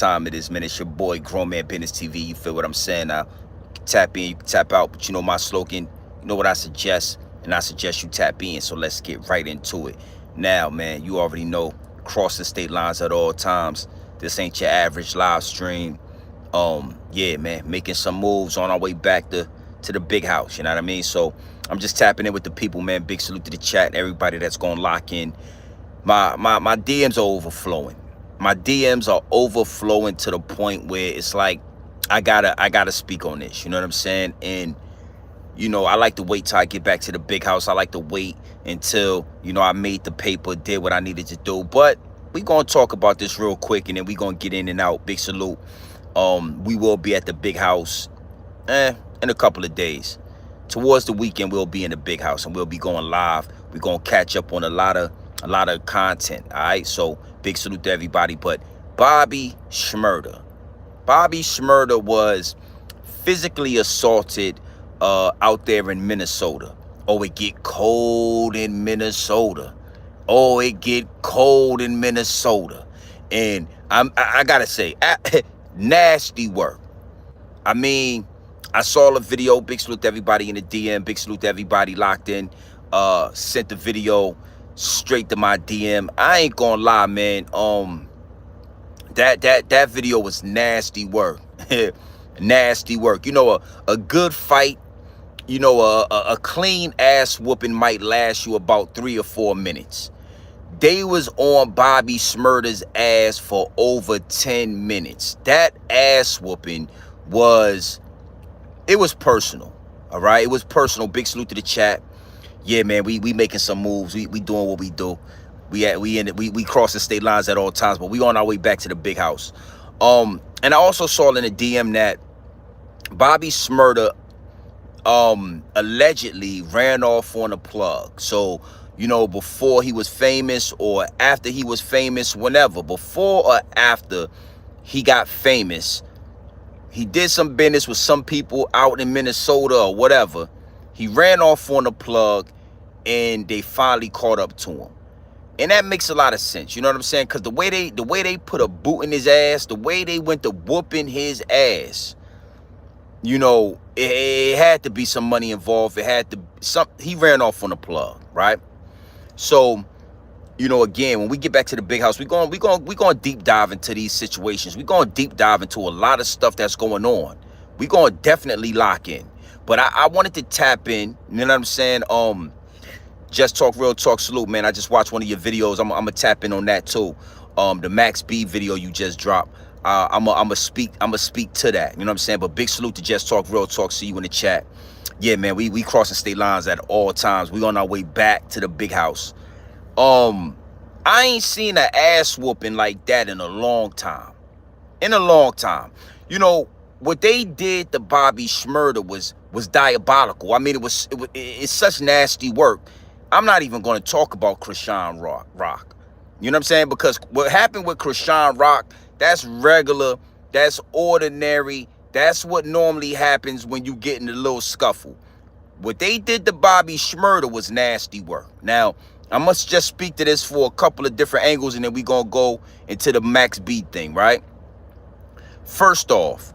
Time it is, man. It's your boy, Grown Man Business TV. You feel what I'm saying? Now, you can tap in, you can tap out, but you know my slogan. You know what I suggest, and I suggest you tap in. So let's get right into it. Now, man, you already know, crossing state lines at all times. This ain't your average live stream. Yeah, man, making some moves on our way back to the big house. You know what I mean? So I'm just tapping in with the people, man. Big salute to the chat, everybody that's gonna lock in. My DMs are overflowing. My DMs are overflowing to the point where it's like I gotta speak on this. You know what I'm saying? And I like to wait till I get back to the big house. I like to wait until I made the paper, did what I needed to do. But we gonna talk about this real quick, and then we gonna get in and out. Big salute. We will be at the big house in a couple of days. Towards the weekend, we'll be in the big house and we'll be going live. We're gonna catch up on a lot of content. All right, so big salute to everybody. But Bobby Shmurda was physically assaulted out there in Minnesota. Oh, it get cold in Minnesota. And I gotta say, nasty work. I mean, I saw the video. Big salute to everybody in the DM. Big salute to everybody locked in. Sent the video straight to my DM. I ain't gonna lie, man. That video was nasty work. Nasty work. A good fight, a clean ass whooping might last you about 3 or 4 minutes. They was on Bobby Shmurda's ass for over 10 minutes. That ass whooping was personal. All right, it was personal. Big salute to the chat. Yeah, man, we making some moves. We doing what we do. We cross the state lines at all times, but we on our way back to the big house. And I also saw in the DM that Bobby Shmurda allegedly ran off on a plug. So, before he was famous or after he was famous, whenever, before or after he got famous, he did some business with some people out in Minnesota or whatever. He ran off on the plug and they finally caught up to him. And that makes a lot of sense. You know what I'm saying? Because the way they put a boot in his ass, the way they went to whooping his ass, it had to be some money involved. He ran off on the plug, right? So, again, when we get back to the big house, we're going to deep dive into these situations. We're going to deep dive into a lot of stuff that's going on. We're going to definitely lock in. But I wanted to tap in, you know what I'm saying? Just Talk Real Talk, salute, man. I just watched one of your videos. I'm going to tap in on that too. The Max B video you just dropped. I'm going to speak to that, you know what I'm saying? But big salute to Just Talk Real Talk. See you in the chat. Yeah, man, we crossing state lines at all times. We on our way back to the big house. I ain't seen an ass whooping like that in a long time. What they did to Bobby Shmurda was diabolical. I mean, it's such nasty work. I'm not even going to talk about Krishan Rock. You know what I'm saying? Because what happened with Krishan Rock, that's regular, that's ordinary. That's what normally happens when you get in a little scuffle. What they did to Bobby Shmurda was nasty work. Now, I must just speak to this for a couple of different angles, and then we're going to go into the Max B thing, right? First off,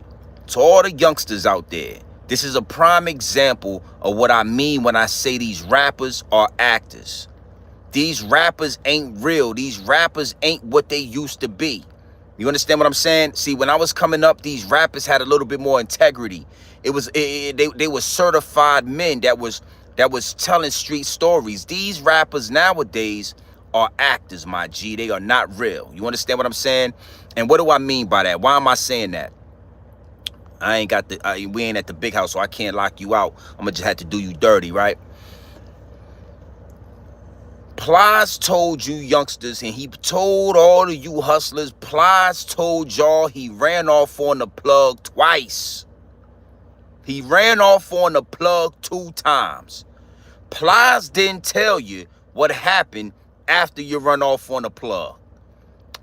to all the youngsters out there, this is a prime example of what I mean when I say these rappers are actors. These rappers ain't real. These rappers ain't what they used to be. You understand what I'm saying? See, when I was coming up, these rappers had a little bit more integrity. They were certified men that was telling street stories. These rappers nowadays are actors, my G. They are not real. You understand what I'm saying? And what do I mean by that? Why am I saying that? We ain't at the big house, so I can't lock you out. I'm gonna just have to do you dirty, right? Plies told you youngsters, and he told all of you hustlers, Plies told y'all he ran off on the plug twice. He ran off on the plug 2 times. Plies didn't tell you what happened after you run off on the plug.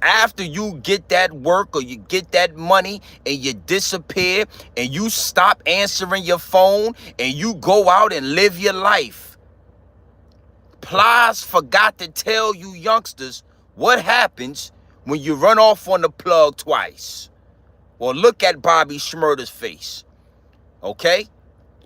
After you get that work or you get that money and you disappear and you stop answering your phone and you go out and live your life. Plies forgot to tell you youngsters what happens when you run off on the plug twice. Well, look at Bobby Shmurda's face. Okay?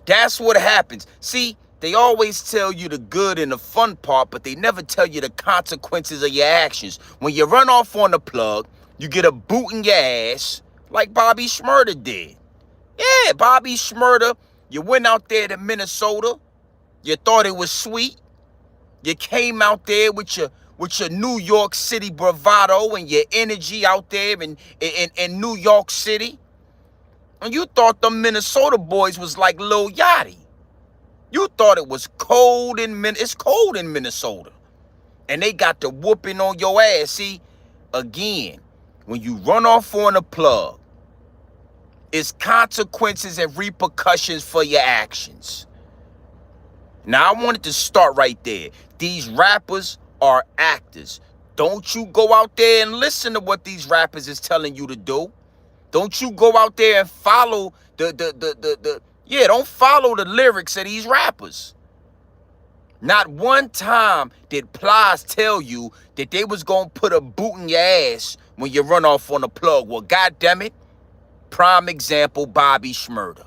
That's what happens. See, they always tell you the good and the fun part, but they never tell you the consequences of your actions. When you run off on the plug, you get a boot in your ass like Bobby Shmurda did. Yeah, Bobby Shmurda, you went out there to Minnesota. You thought it was sweet. You came out there with your New York City bravado and your energy out there in New York City. And you thought the Minnesota boys was like Lil Yachty. You thought it was cold it's cold in Minnesota. And they got the whooping on your ass. See, again, when you run off on a plug, it's consequences and repercussions for your actions. Now, I wanted to start right there. These rappers are actors. Don't you go out there and listen to what these rappers is telling you to do. Don't you go out there and follow don't follow the lyrics of these rappers. Not one time did Plies tell you that they was gonna put a boot in your ass when you run off on the plug. Well, goddammit, prime example, Bobby Shmurda.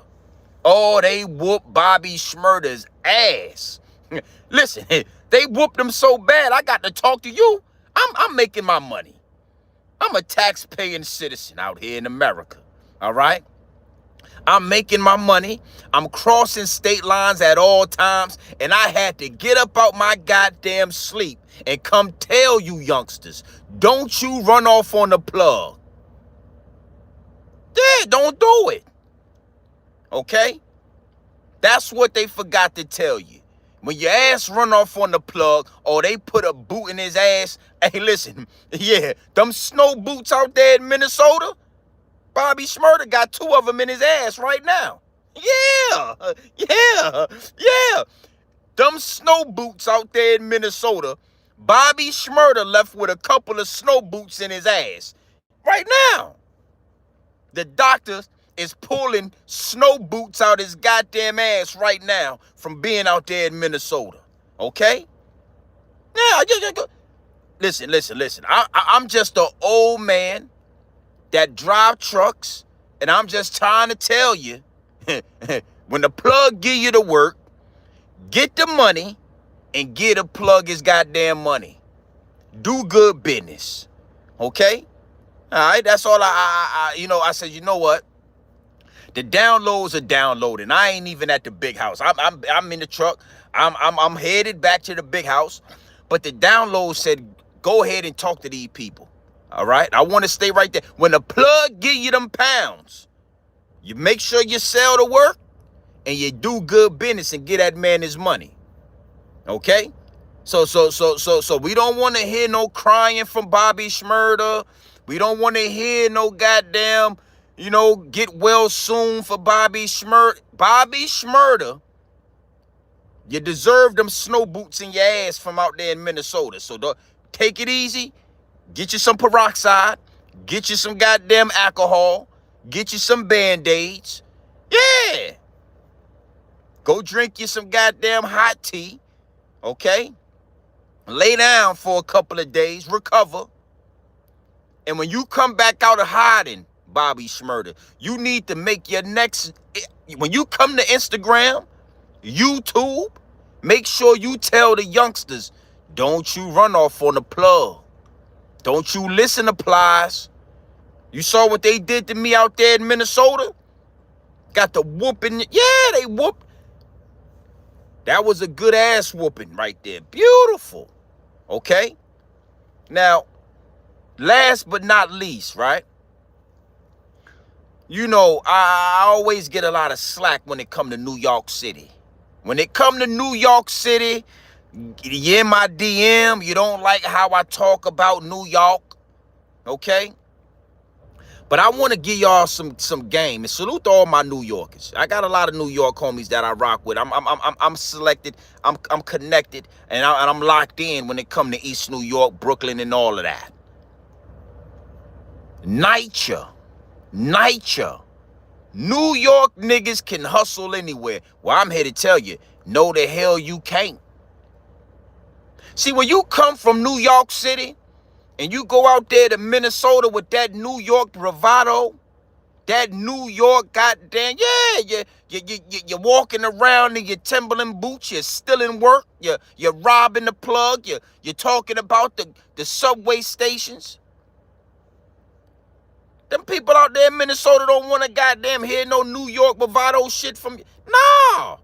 Oh, they whooped Bobby Shmurda's ass. Listen, they whooped him so bad, I got to talk to you. I'm making my money. I'm a tax-paying citizen out here in America, all right? I'm making my money. I'm crossing state lines at all times, and I had to get up out my goddamn sleep and come tell you youngsters, don't you run off on the plug. Yeah, don't do it. Okay? That's what they forgot to tell you. When your ass run off on the plug or they put a boot in his ass, hey, listen, yeah, them snow boots out there in Minnesota, Bobby Shmurda got 2 of them in his ass right now. Yeah. Them snow boots out there in Minnesota, Bobby Shmurda left with a couple of snow boots in his ass right now. The doctor is pulling snow boots out his goddamn ass right now from being out there in Minnesota. Okay? Yeah. Listen. I'm just an old man that drive trucks, and I'm just trying to tell you, when the plug give you the work, get the money and get a plug his goddamn money. Do good business. Okay? All right, that's all I said, you know what? The downloads are downloading. I ain't even at the big house. I'm in the truck. I'm headed back to the big house. But the download said, go ahead and talk to these people. All right? I want to stay right there. When the plug give you them pounds, you make sure you sell the work and you do good business and get that man his money. Okay? So we don't want to hear no crying from Bobby Shmurda. We don't want to hear no goddamn, get well soon for Bobby Shmurda. Bobby Shmurda, you deserve them snow boots in your ass from out there in Minnesota. So take it easy. Get you some peroxide. Get you some goddamn alcohol. Get you some Band-Aids. Yeah. Go drink you some goddamn hot tea. Okay? Lay down for a couple of days. Recover. And when you come back out of hiding, Bobby Shmurda, you need to make your next, when you come to Instagram, YouTube, make sure you tell the youngsters, don't you run off on the plug. Don't you listen to Plies. You saw what they did to me out there in Minnesota? Got the whooping. Yeah, they whooped. That was a good ass whooping right there. Beautiful. Okay? Now, last but not least, right? I always get a lot of slack when it come to New York City. When it come to New York City, you in my DM, you don't like how I talk about New York, okay? But I want to give y'all some game, and salute to all my New Yorkers. I got a lot of New York homies that I rock with. I'm selected, I'm connected, and I'm locked in when it come to East New York, Brooklyn, and all of that. NYCHA. New York niggas can hustle anywhere. Well, I'm here to tell you, no the hell you can't. See, when you come from New York City and you go out there to Minnesota with that New York bravado, That New York goddamn, yeah, you're walking around in your Timberland boots, you're stealing work, you're robbing the plug, you're talking about the subway stations. Them people out there in Minnesota don't want to goddamn hear no New York bravado shit from you. No.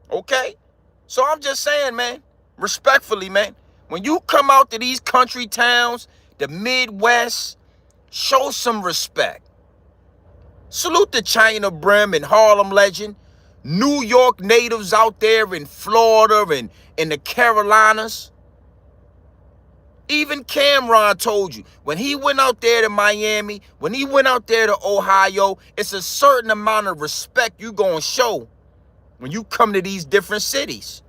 Okay? So I'm just saying, man, respectfully, man, when you come out to these country towns, the Midwest, show some respect. Salute the China Brim and Harlem Legend, New York natives out there in Florida and in the Carolinas. Even Cameron told you, when he went out there to Miami, when he went out there to Ohio, it's a certain amount of respect you gonna show when you come to these different cities.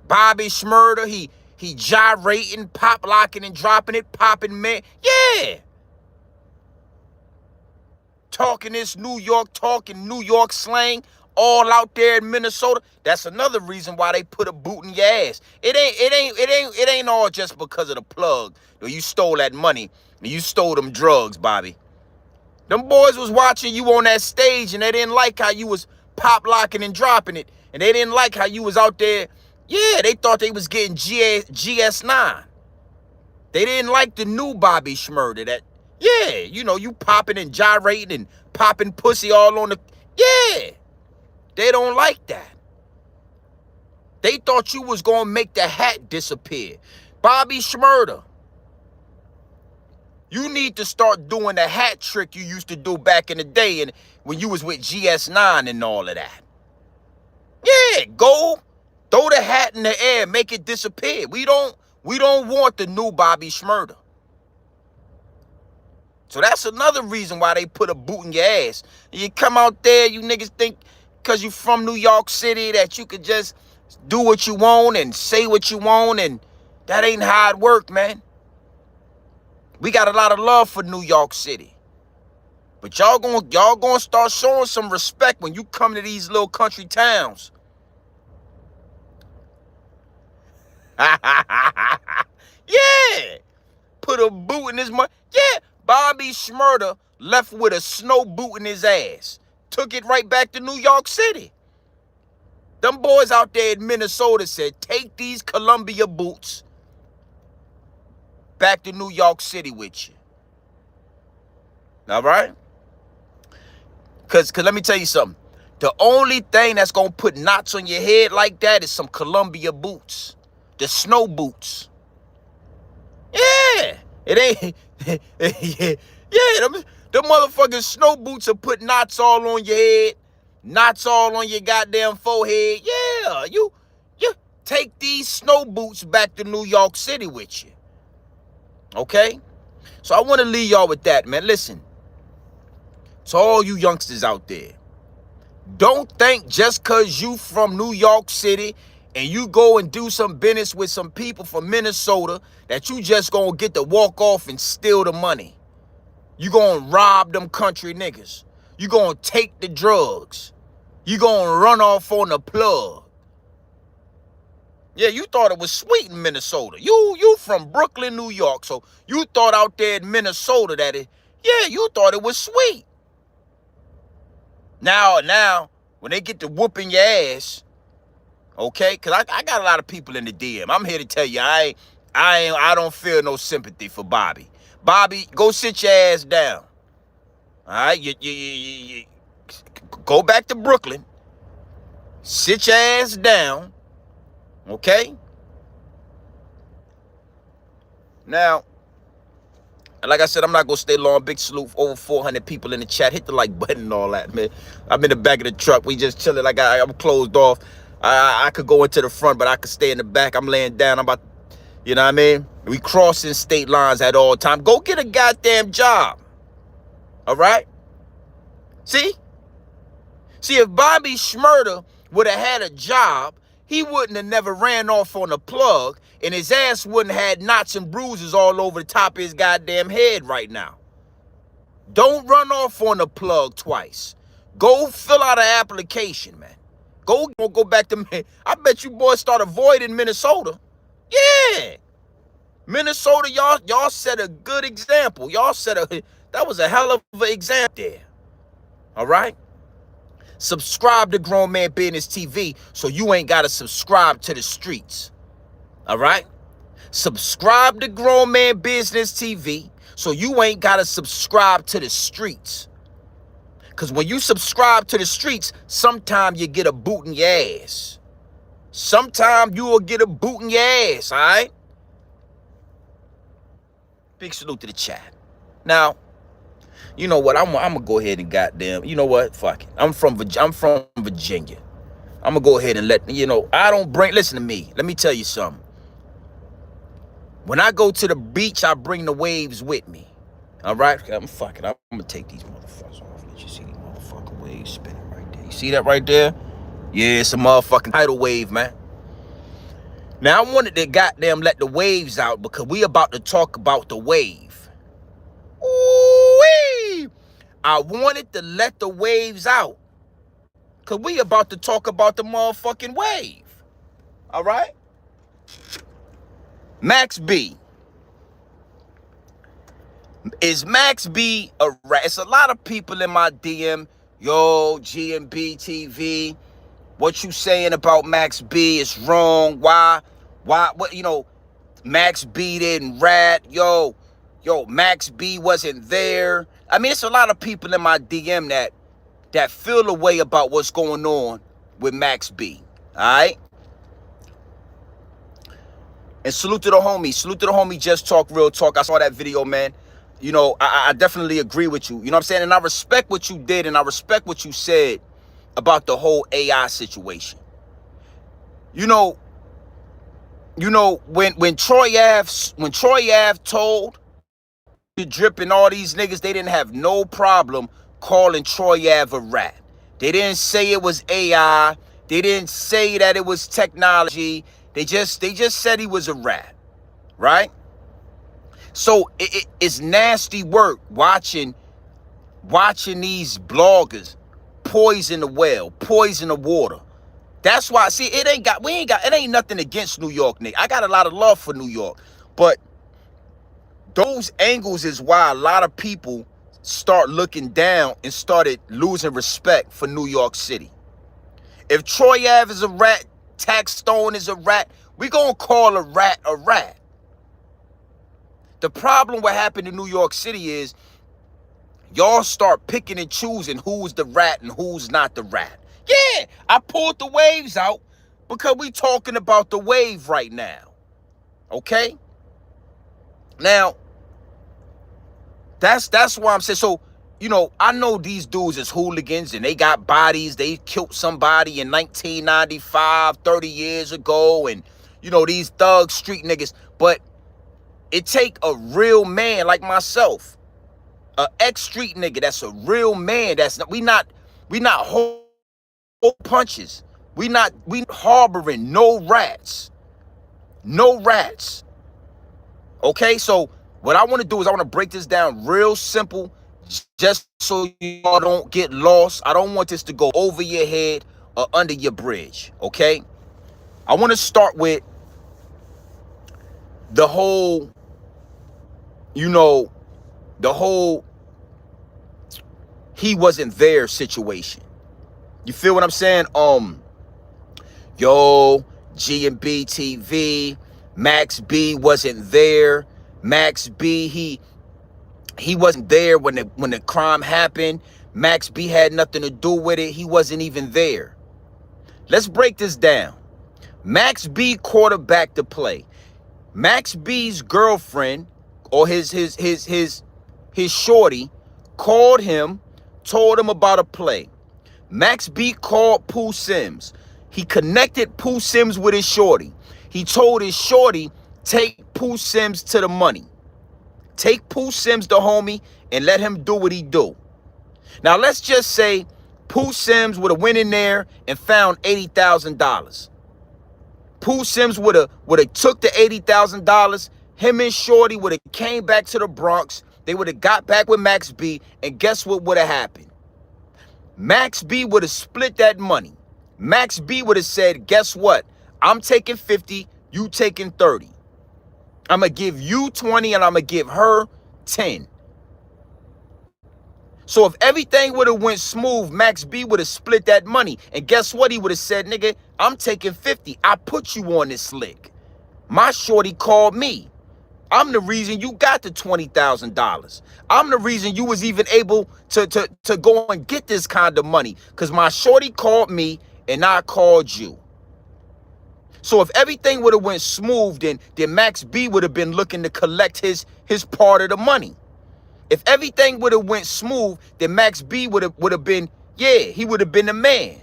Bobby Shmurda, he gyrating, pop locking and dropping it, popping man. Yeah. Talking this New York slang all out there in Minnesota. That's another reason why they put a boot in your ass. It ain't all just because of the plug. You stole that money and you stole them drugs, Bobby. Them boys was watching you on that stage and they didn't like how you was pop locking and dropping it. And they didn't like how you was out there. Yeah, they thought they was getting GS9. They didn't like the new Bobby Shmurda that, yeah, you know, you popping and gyrating and popping pussy all on the, yeah. They don't like that. They thought you was going to make the hat disappear. Bobby Shmurda, you need to start doing the hat trick you used to do back in the day and when you was with GS9 and all of that. Yeah, go throw the hat in the air, make it disappear. We don't want the new Bobby Shmurda. So that's another reason why they put a boot in your ass. You come out there, you niggas think because you from New York City that you could just do what you want and say what you want, and that ain't how it work, man. We got a lot of love for New York City. But y'all gonna start showing some respect when you come to these little country towns. Yeah. Put a boot in his money. Yeah. Bobby Shmurda left with a snow boot in his ass. Took it right back to New York City. Them boys out there in Minnesota said, take these Columbia boots back to New York City with you. All right? Because let me tell you something. The only thing that's going to put knots on your head like that is some Columbia boots. The snow boots. Yeah. It ain't... yeah, them motherfucking snow boots will put knots all on your head. Knots all on your goddamn forehead. Yeah, you take these snow boots back to New York City with you. Okay? So I want to leave y'all with that, man. Listen. To all you youngsters out there. Don't think just because you from New York City and you go and do some business with some people from Minnesota that you just gonna get to walk off and steal the money. You gonna rob them country niggas. You gonna take the drugs. You gonna run off on the plug. Yeah, you thought it was sweet in Minnesota. You from Brooklyn, New York, so you thought out there in Minnesota that you thought it was sweet. Now, when they get to whooping your ass, okay, because I got a lot of people in the DM. I'm here to tell you, I don't feel no sympathy for Bobby. Bobby, go sit your ass down. All right, you go back to Brooklyn. Sit your ass down. Okay? Now, like I said, I'm not going to stay long. Big salute. Over 400 people in the chat. Hit the like button and all that, man. I'm in the back of the truck. We just chilling. Like I'm closed off. I could go into the front, but I could stay in the back. I'm laying down. I'm about, you know what I mean? We crossing state lines at all times. Go get a goddamn job. All right? See, if Bobby Shmurda would have had a job, he wouldn't have never ran off on a plug, and his ass wouldn't have had knots and bruises all over the top of his goddamn head right now. Don't run off on a plug twice. Go fill out an application, man. Go back to me. I bet you boys start avoiding Minnesota. Yeah. Minnesota, y'all set a good example. Y'all set That was a hell of an example there. All right? Subscribe to Grown Man Business TV so you ain't got to subscribe to the streets. All right? Subscribe to Grown Man Business TV so you ain't got to subscribe to the streets. Because when you subscribe to the streets, sometimes you get a boot in your ass. Sometimes you will get a boot in your ass, all right? Big salute to the chat. Now, you know what? I'm gonna go ahead and goddamn. You know what? Fuck it. I'm from Virginia. I'm gonna go ahead and let you know. I don't bring. Listen to me. Let me tell you something. When I go to the beach, I bring the waves with me. All right? I'm fucking. I'm gonna take these motherfuckers off. Let you see these motherfucking waves spinning right there. You see that right there? Yeah, it's a motherfucking tidal wave, man. Now I wanted to goddamn let the waves out because we about to talk about the wave. Ooh-wee! I wanted to let the waves out because we about to talk about the motherfucking wave. All right? Max B. Is Max B a rat? It's a lot of people in my DM. Yo, GMB TV. What you saying about Max B is wrong. Why, what, you know, Max B didn't rat. Yo, Max B wasn't there. I mean, it's a lot of people in my DM that feel a way about what's going on with Max B. All right? And salute to the homie. Salute to the homie, Just Talk Real Talk. I saw that video, man. You know, I definitely agree with you. You know what I'm saying? And I respect what you did, and I respect what you said about the whole AI situation. You know, when Troy Ave told the Drip and all these niggas, they didn't have no problem calling Troy Ave a rat. They didn't say it was AI. They didn't say that it was technology. They just said he was a rat, right? So it's nasty work watching these bloggers poison the well, poison the water. That's why, see, it ain't nothing against New York, nigga. I got a lot of love for New York, but those angles is why a lot of people start looking down and started losing respect for New York City. If Troy Ave is a rat, Tax Stone is a rat, we gonna call a rat a rat. The problem what happened in New York City is y'all start picking and choosing who's the rat and who's not the rat. Yeah, I pulled the waves out because we talking about the wave right now. Okay? Now, that's why I'm saying, so, you know, I know these dudes is hooligans and they got bodies. They killed somebody in 1995, 30 years ago, and, you know, these thug street niggas. But it take a real man like myself, a ex-street nigga that's a real man. We not hold punches. We harboring no rats. No rats. Okay, so what I want to do is I want to break this down real simple, just so y'all don't get lost. I don't want this to go over your head or under your bridge, okay? I want to start with the whole, you know, the whole he wasn't there situation. You feel what I'm saying? Yo, G&B TV, Max B wasn't there. Max B, he wasn't there when the crime happened. Max B had nothing to do with it. He wasn't even there. Let's break this down. Max B quarterbacked the play. Max B's girlfriend or his shorty called him, told him about a play. Max B called Pooh Sims. He connected Pooh Sims with his shorty. He told his shorty, take Pooh Sims to the money. Take Pooh Sims the homie and let him do what he do. Now let's just say Pooh Sims would have went in there and found $80,000. Pooh Sims would have took the $80,000. Him and shorty would have came back to the Bronx. They would have got back with Max B, and guess what would have happened? Max B would have split that money. Max B would have said, guess what? I'm taking 50, you taking 30. I'm going to give you 20 and I'm going to give her 10. So if everything would have went smooth, Max B would have split that money. And guess what? He would have said, nigga, I'm taking 50. I put you on this slick. My shorty called me. I'm the reason you got the $20,000. I'm the reason you was even able to go and get this kind of money. Because my shorty called me and I called you. So if everything would have went smooth, then Max B would have been looking to collect his part of the money. If everything would have went smooth, then Max B would have been, yeah, he would have been the man.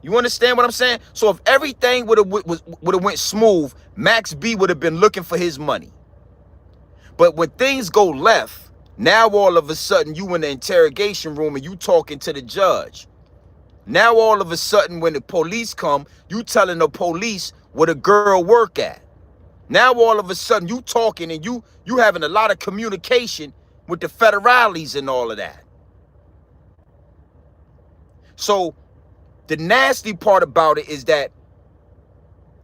You understand what I'm saying? So if everything would have went smooth, Max B would have been looking for his money. But when things go left, now all of a sudden you in the interrogation room and you talking to the judge. Now all of a sudden when the police come, you telling the police where the girl work at. Now all of a sudden you talking and you having a lot of communication with the federales and all of that. So the nasty part about it is that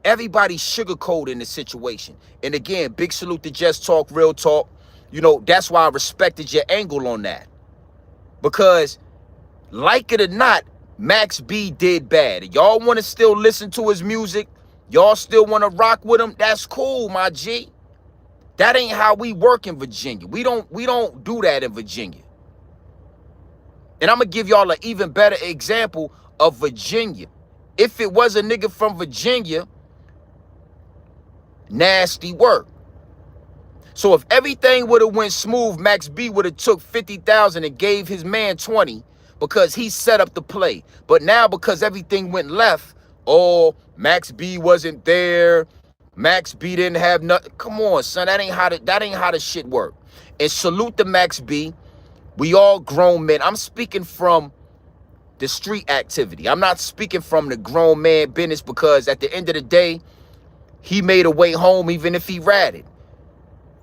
everybody's sugarcoating the situation. And again, big salute to Just Talk, Real Talk. You know, that's why I respected your angle on that. Because like it or not, Max B did bad. Y'all want to still listen to his music? Y'all still want to rock with him? That's cool, my G. That ain't how we work in Virginia. We don't do that in Virginia. And I'm going to give y'all an even better example of Virginia. If it was a nigga from Virginia, nasty work. So if everything would have went smooth, Max B would have took 50,000 and gave his man 20 because he set up the play. But now because everything went left, oh, Max B wasn't there. Max B didn't have nothing. Come on, son, that ain't how the shit work. And salute to Max B. We all grown men. I'm speaking from the street activity. I'm not speaking from the grown man business because at the end of the day, he made a way home even if he ratted.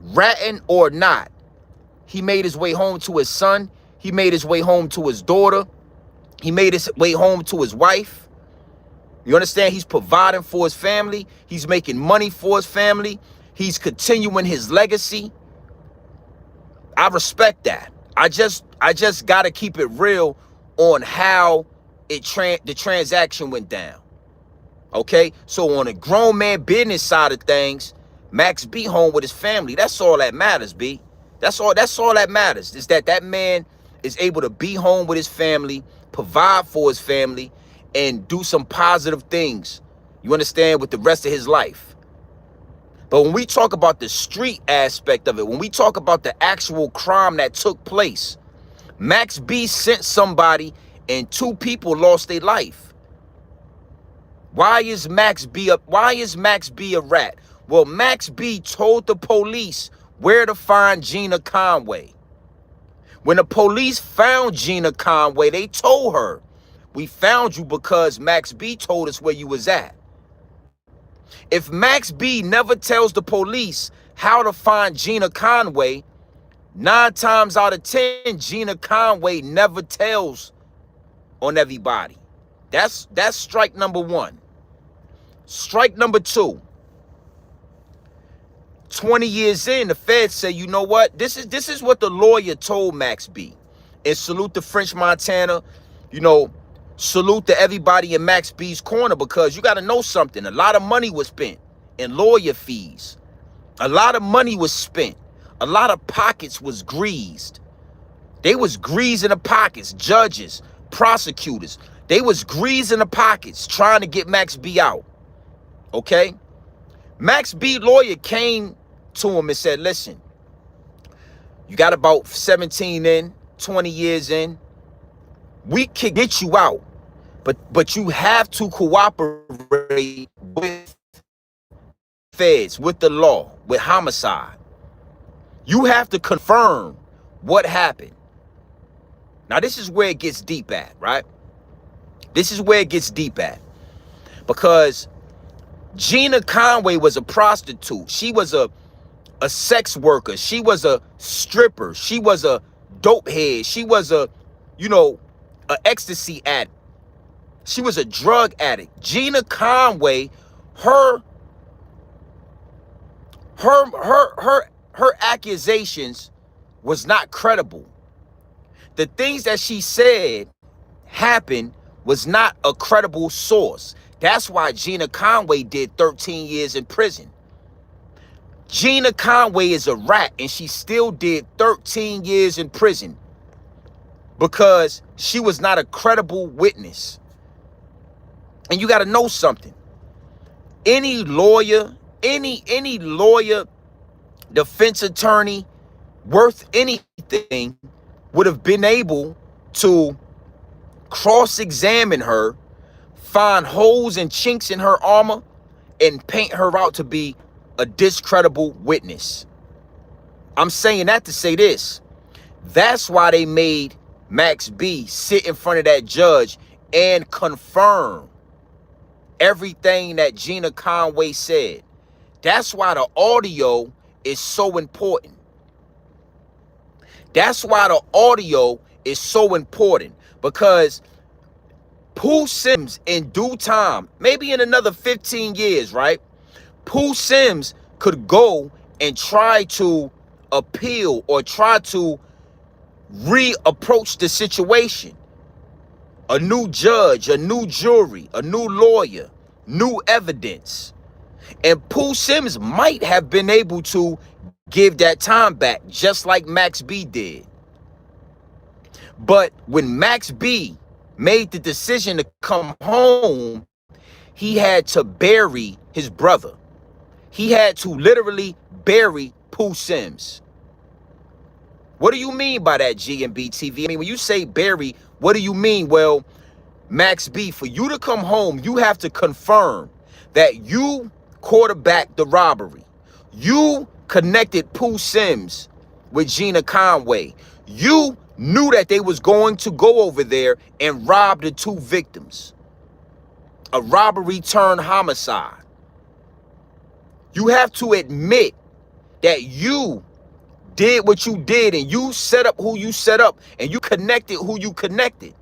Ratting or not, he made his way home to his son. He made his way home to his daughter. He made his way home to his wife. You understand? He's providing for his family. He's making money for his family. He's continuing his legacy. I respect that. I just got to keep it real on how the transaction went down. Okay? So on the grown man business side of things, Max B home with his family. That's all that matters, B. That's all that matters, is that man is able to be home with his family, provide for his family, and do some positive things, you understand, with the rest of his life. But when we talk about the street aspect of it, when we talk about the actual crime that took place, Max B sent somebody and 2 people lost their life. Why is Max B a rat? Well, Max B told the police where to find Gina Conway. When the police found Gina Conway, they told her, we found you because Max B told us where you was at. If Max B never tells the police how to find Gina Conway, 9 times out of 10, Gina Conway never tells on everybody. That's strike number 1. Strike number 2. 20 years in, the feds say, you know what? This is what the lawyer told Max B. And salute to French Montana. You know, salute to everybody in Max B's corner, because you got to know something. A lot of money was spent in lawyer fees. A lot of money was spent. A lot of pockets was greased. They was greasing the pockets. Judges, prosecutors. They was greasing the pockets trying to get Max B out. Okay? Max B lawyer came to him and said, listen, you got about 17 in, 20 years in. We can get you out, but you have to cooperate with feds, with the law, with homicide. You have to confirm what happened. Now, this is where it gets deep at, right? This is where it gets deep at. Because Gina Conway was a prostitute. She was a sex worker. She was a stripper. She was a dope head. She was a, an ecstasy addict. She was a drug addict. Gina Conway, her accusations was not credible. The things that she said happened was not a credible source. That's why Gina Conway did 13 years in prison. Gina Conway is a rat, and she still did 13 years in prison because she was not a credible witness. And you got to know something. Any lawyer, any lawyer, defense attorney worth anything would have been able to cross-examine her, find holes and chinks in her armor, and paint her out to be a discredible witness. I'm saying that to say this. That's why they made Max B sit in front of that judge and confirm everything that Gina Conway said. That's why the audio is so important. That's why the audio is so important, because Pooh Sims, in due time, maybe in another 15 years, right? Pooh Sims could go and try to appeal or try to reapproach the situation. A new judge, a new jury, a new lawyer, new evidence. And Pooh Sims might have been able to give that time back, just like Max B did. But when Max B made the decision to come home, he had to bury his brother. He had to literally bury Pooh Sims. What do you mean by that, G&B TV? I mean, when you say bury, what do you mean? Well, Max B, for you to come home, you have to confirm that you quarterbacked the robbery. You connected Pooh Sims with Gina Conway. You knew that they was going to go over there and rob the two victims. A robbery turned homicide. You have to admit that you did what you did, and you set up who you set up, and you connected who you connected.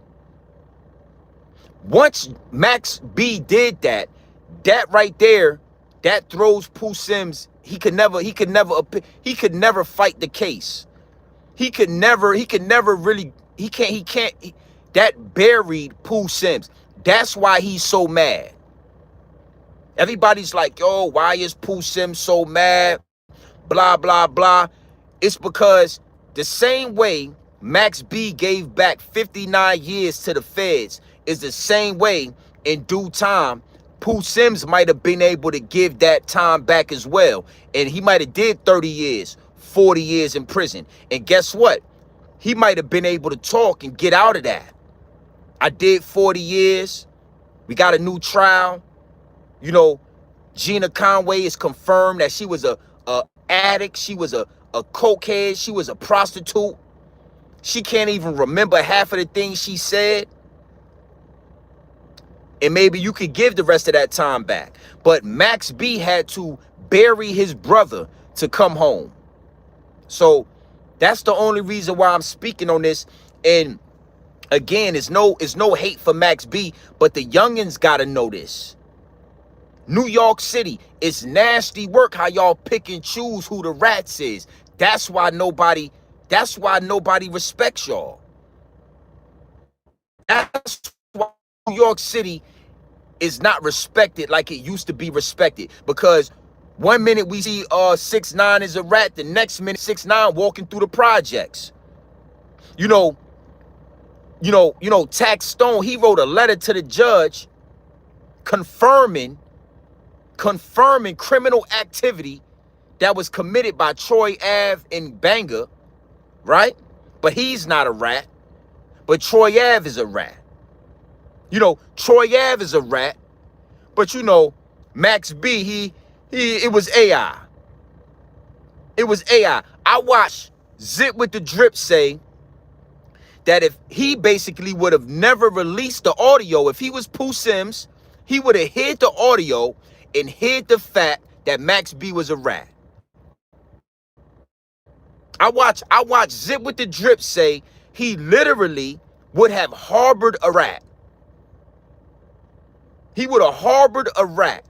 Once Max B did that, that right there, that throws Pooh Sims. He could never fight the case. He can't. That buried Pooh Sims. That's why he's so mad. Everybody's like, yo, why is Pooh Sims so mad? Blah, blah, blah. It's because the same way Max B gave back 59 years to the feds is the same way in due time Pooh Sims might have been able to give that time back as well. And he might have did 30 years, 40 years in prison. And guess what? He might have been able to talk and get out of that. I did 40 years. We got a new trial. You know, Gina Conway is confirmed that she was a addict. She was a cokehead. She was a prostitute. She can't even remember half of the things she said. And maybe you could give the rest of that time back. But Max B had to bury his brother to come home. So that's the only reason why I'm speaking on this. And again, it's no hate for Max B, but the youngins gotta know this. New York City, it's nasty work how y'all pick and choose who the rats is. That's why nobody respects y'all. That's why New York City is not respected like it used to be respected. Because one minute we see 6ix9ine is a rat, the next minute 6ix9ine walking through the projects. You know, Tax Stone, he wrote a letter to the judge confirming criminal activity that was committed by Troy Ave in Bangor, right? But he's not a rat. But Troy Ave is a rat. Troy Ave is a rat. But Max B, it was AI. It was AI. I watched Zip with the Drip say that if he basically would have never released the audio, if he was Pooh Sims, he would have hid the audio and hid the fact that Max B was a rat. I watched Zip with the Drip say he literally would have harbored a rat. He would have harbored a rat.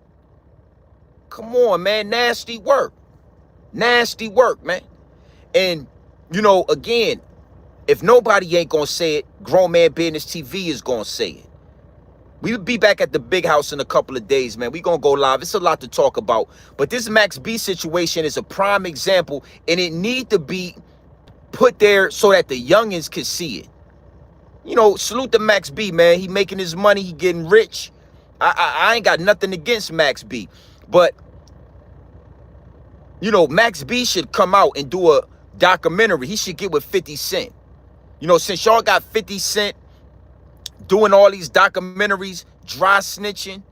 Come on, man. Nasty work. Nasty work, man. And, again, If nobody ain't gonna say it, Grown Man Business TV is gonna say it. We will be back at the big house in a couple of days, man. We gonna go live. It's a lot to talk about. But this Max B situation is a prime example, and it need to be put there so that the youngins can see it. You know, salute to Max B, man. He making his money. He getting rich. I ain't got nothing against Max B. But, you know, Max B should come out and do a documentary. He should get with 50 Cent. You know, since y'all got 50 Cent doing all these documentaries, dry snitching,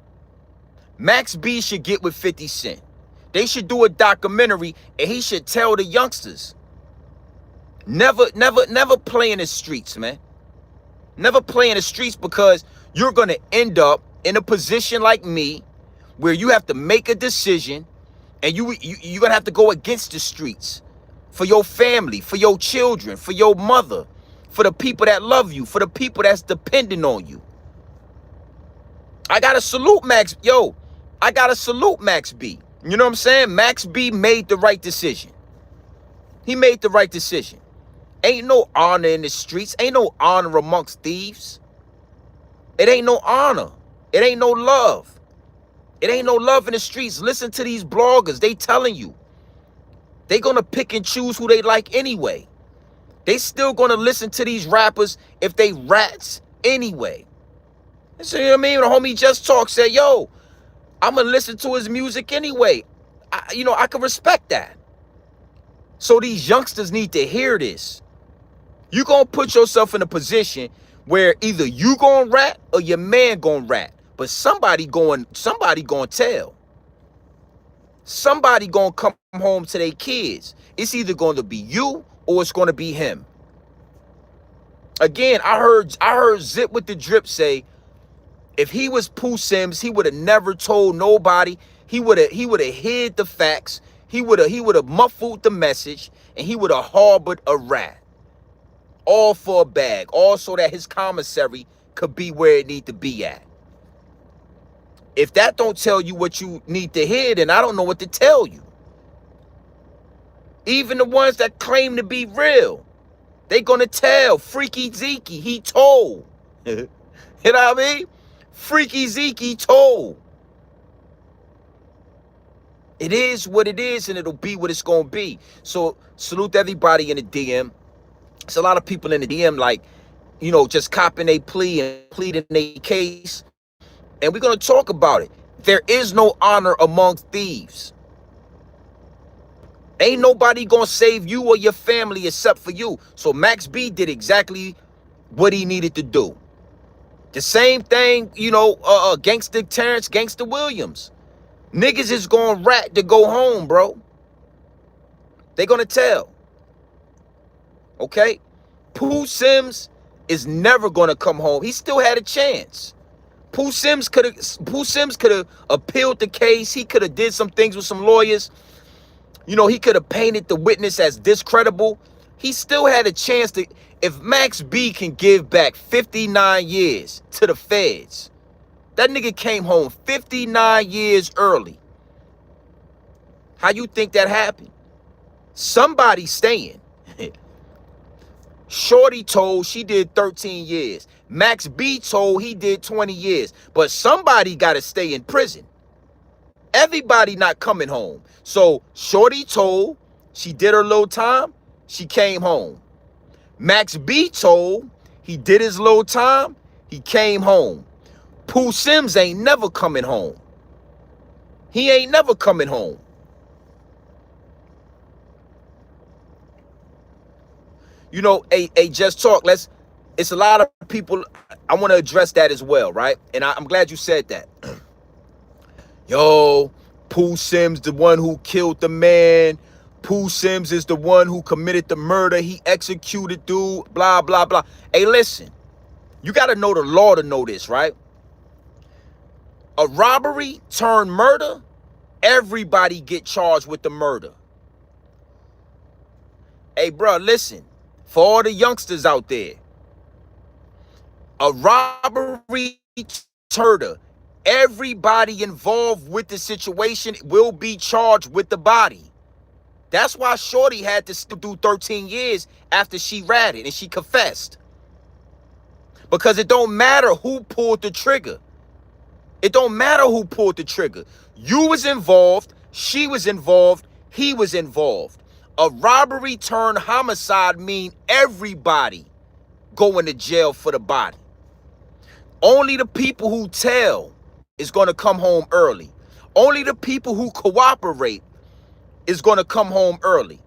Max B should get with 50 Cent. They should do a documentary, and he should tell the youngsters, never play in the streets, man. Never play in the streets, because you're going to end up in a position like me where you have to make a decision, and you're going to have to go against the streets for your family, for your children, for your mother, for the people that love you, for the people that's depending on you. I got to salute Max. Yo, I got to salute Max B. You know what I'm saying? Max B made the right decision. He made the right decision. Ain't no honor in the streets. Ain't no honor amongst thieves. It ain't no honor. It ain't no love. It ain't no love in the streets. Listen to these bloggers. They telling you. They gonna pick and choose who they like anyway. They still gonna listen to these rappers if they rats anyway. So, you know what I mean? The homie Just Talk said, yo, I'm gonna listen to his music anyway. I can respect that. So these youngsters need to hear this. You gonna put yourself in a position where either you gonna rat or your man gonna rat. But somebody gonna tell. Somebody gonna come home to their kids. It's either gonna be you or it's gonna be him. Again, I heard Zip with the Drip say, if he was Pooh Sims, he would have never told nobody. He would have hid the facts. He would have muffled the message, and he would have harbored a rat. All for a bag, all so that his commissary could be where it need to be at. If that don't tell you what you need to hear, then I don't know what to tell you. Even the ones that claim to be real, they gonna tell. Freaky Zeke, he told. You know what I mean? Freaky Zeke told. It is what it is, and it'll be what it's gonna be. So salute to everybody in the DM. It's a lot of people in the DM, like, you know, just copping a plea and pleading a case. And we're gonna talk about it. There is no honor among thieves. Ain't nobody gonna save you or your family except for you. So Max B did exactly what he needed to do. The same thing, you know, Gangsta Terrence, Gangsta Williams. Niggas is gonna rat to go home, bro. They gonna tell. Okay? Pooh Sims is never gonna come home. He still had a chance. Pooh Sims could have appealed the case. He could have did some things with some lawyers. You know, he could have painted the witness as discreditable. He still had a chance to. If Max B can give back 59 years to the feds, that nigga came home 59 years early. How you think that happened? Somebody staying. Shorty told she did 13 years. Max B told he did 20 years. But somebody got to stay in prison. Everybody not coming home. So Shorty told she did her little time. She came home. Max B told he did his little time. He came home. Pooh Sims ain't never coming home. He ain't never coming home. You know, Just Talk. It's a lot of people. I want to address that as well, right? And I'm glad you said that. Yo, Pooh Sims, the one who killed the man. Pooh Sims is the one who committed the murder. He executed dude, blah, blah, blah. Hey, listen, you got to know the law to know this, right? A robbery turned murder, everybody get charged with the murder. Hey, bro, listen, for all the youngsters out there, a robbery murder, everybody involved with the situation will be charged with the body. That's why Shorty had to still do 13 years after she ratted and she confessed. Because it don't matter who pulled the trigger. It don't matter who pulled the trigger. You was involved, she was involved, he was involved. A robbery turned homicide mean everybody going to jail for the body. Only the people who tell is going to come home early. Only the people who cooperate is going to come home early.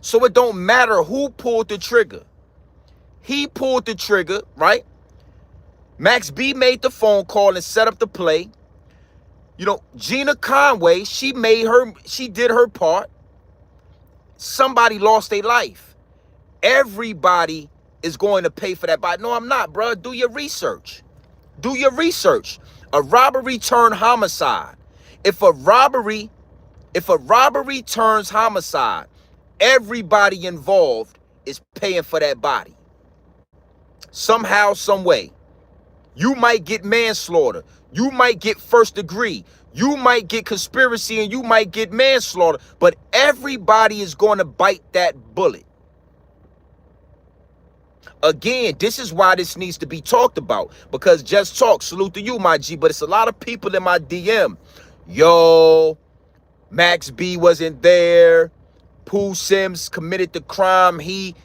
So it don't matter who pulled the trigger. He pulled the trigger, right? Max B made the phone call and set up the play. You know, Gina Conway, she did her part. Somebody lost their life. Everybody is going to pay for that. But no, I'm not, bro. Do your research. Do your research. A robbery turned homicide. If a robbery turns homicide, everybody involved is paying for that body. Somehow, some way. You might get manslaughter. You might get first degree. You might get conspiracy and you might get manslaughter. But everybody is going to bite that bullet. Again, this is why this needs to be talked about. Because Just Talk, salute to you, my G. But it's a lot of people in my DM. Yo, Max B wasn't there. Pooh Sims committed the crime. He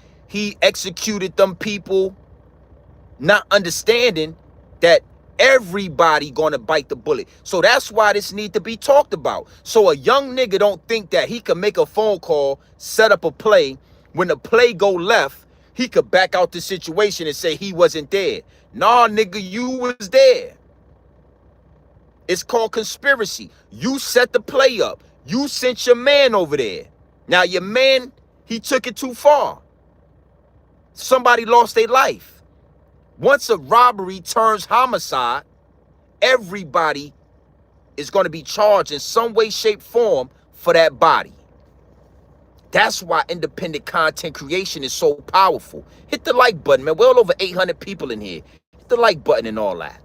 executed them people. Not understanding that everybody gonna bite the bullet. So that's why this need to be talked about. So a young nigga don't think that he can make a phone call, set up a play. When the play go left, he could back out the situation and say he wasn't there. Nah, nigga, you was there. It's called conspiracy. You set the play up. You sent your man over there. Now your man, he took it too far. Somebody lost their life. Once a robbery turns homicide, everybody is going to be charged in some way, shape, form for that body. That's why independent content creation is so powerful. Hit the like button, man. We're all over 800 people in here. Hit the like button and all that.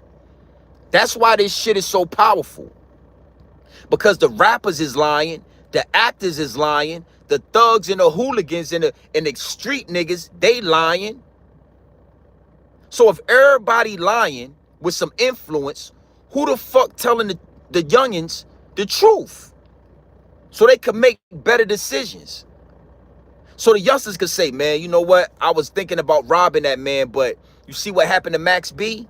That's why this shit is so powerful. Because the rappers is lying, the actors is lying, the thugs and the hooligans and the street niggas, they lying. So if everybody lying with some influence, who the fuck telling the youngins the truth? So they can make better decisions. So the youngsters could say, man, you know what? I was thinking about robbing that man, but you see what happened to Max B?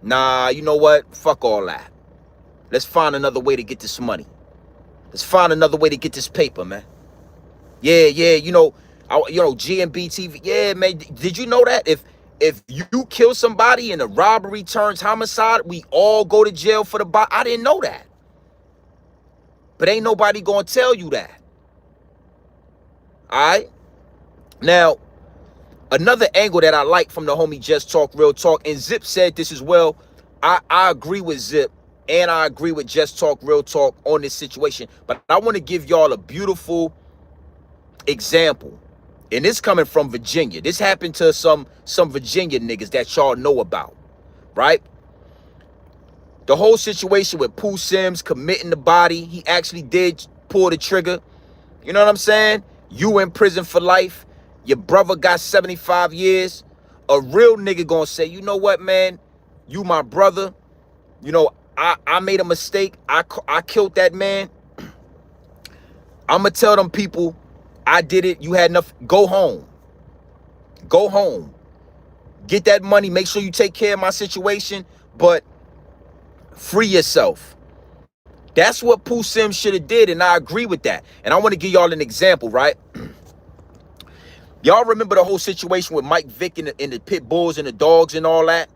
Nah, you know what? Fuck all that. Let's find another way to get this money. Let's find another way to get this paper, man. Yeah, you know, GMB TV. Yeah, man, did you know that? If you kill somebody and a robbery turns homicide, we all go to jail for the body. I didn't know that. But ain't nobody gonna tell you that. All right? Now, another angle that I like from the homie Just Talk Real Talk, and Zip said this as well. I agree with Zip and I agree with Just Talk Real Talk on this situation. But I want to give y'all a beautiful example. And this coming from Virginia. This happened to some Virginia niggas that y'all know about, right? The whole situation with Pooh Sims committing the body. He actually did pull the trigger. You know what I'm saying? You in prison for life. Your brother got 75 years. A real nigga gonna say, you know what, man? You my brother. You know, I made a mistake. I killed that man. I'm gonna tell them people, I did it. You had enough. Go home. Go home. Get that money. Make sure you take care of my situation. But free yourself. That's what Pooh Sims should have did. And I agree with that. And I want to give y'all an example, right? Y'all remember the whole situation with Mike Vick and the pit bulls and the dogs and all that?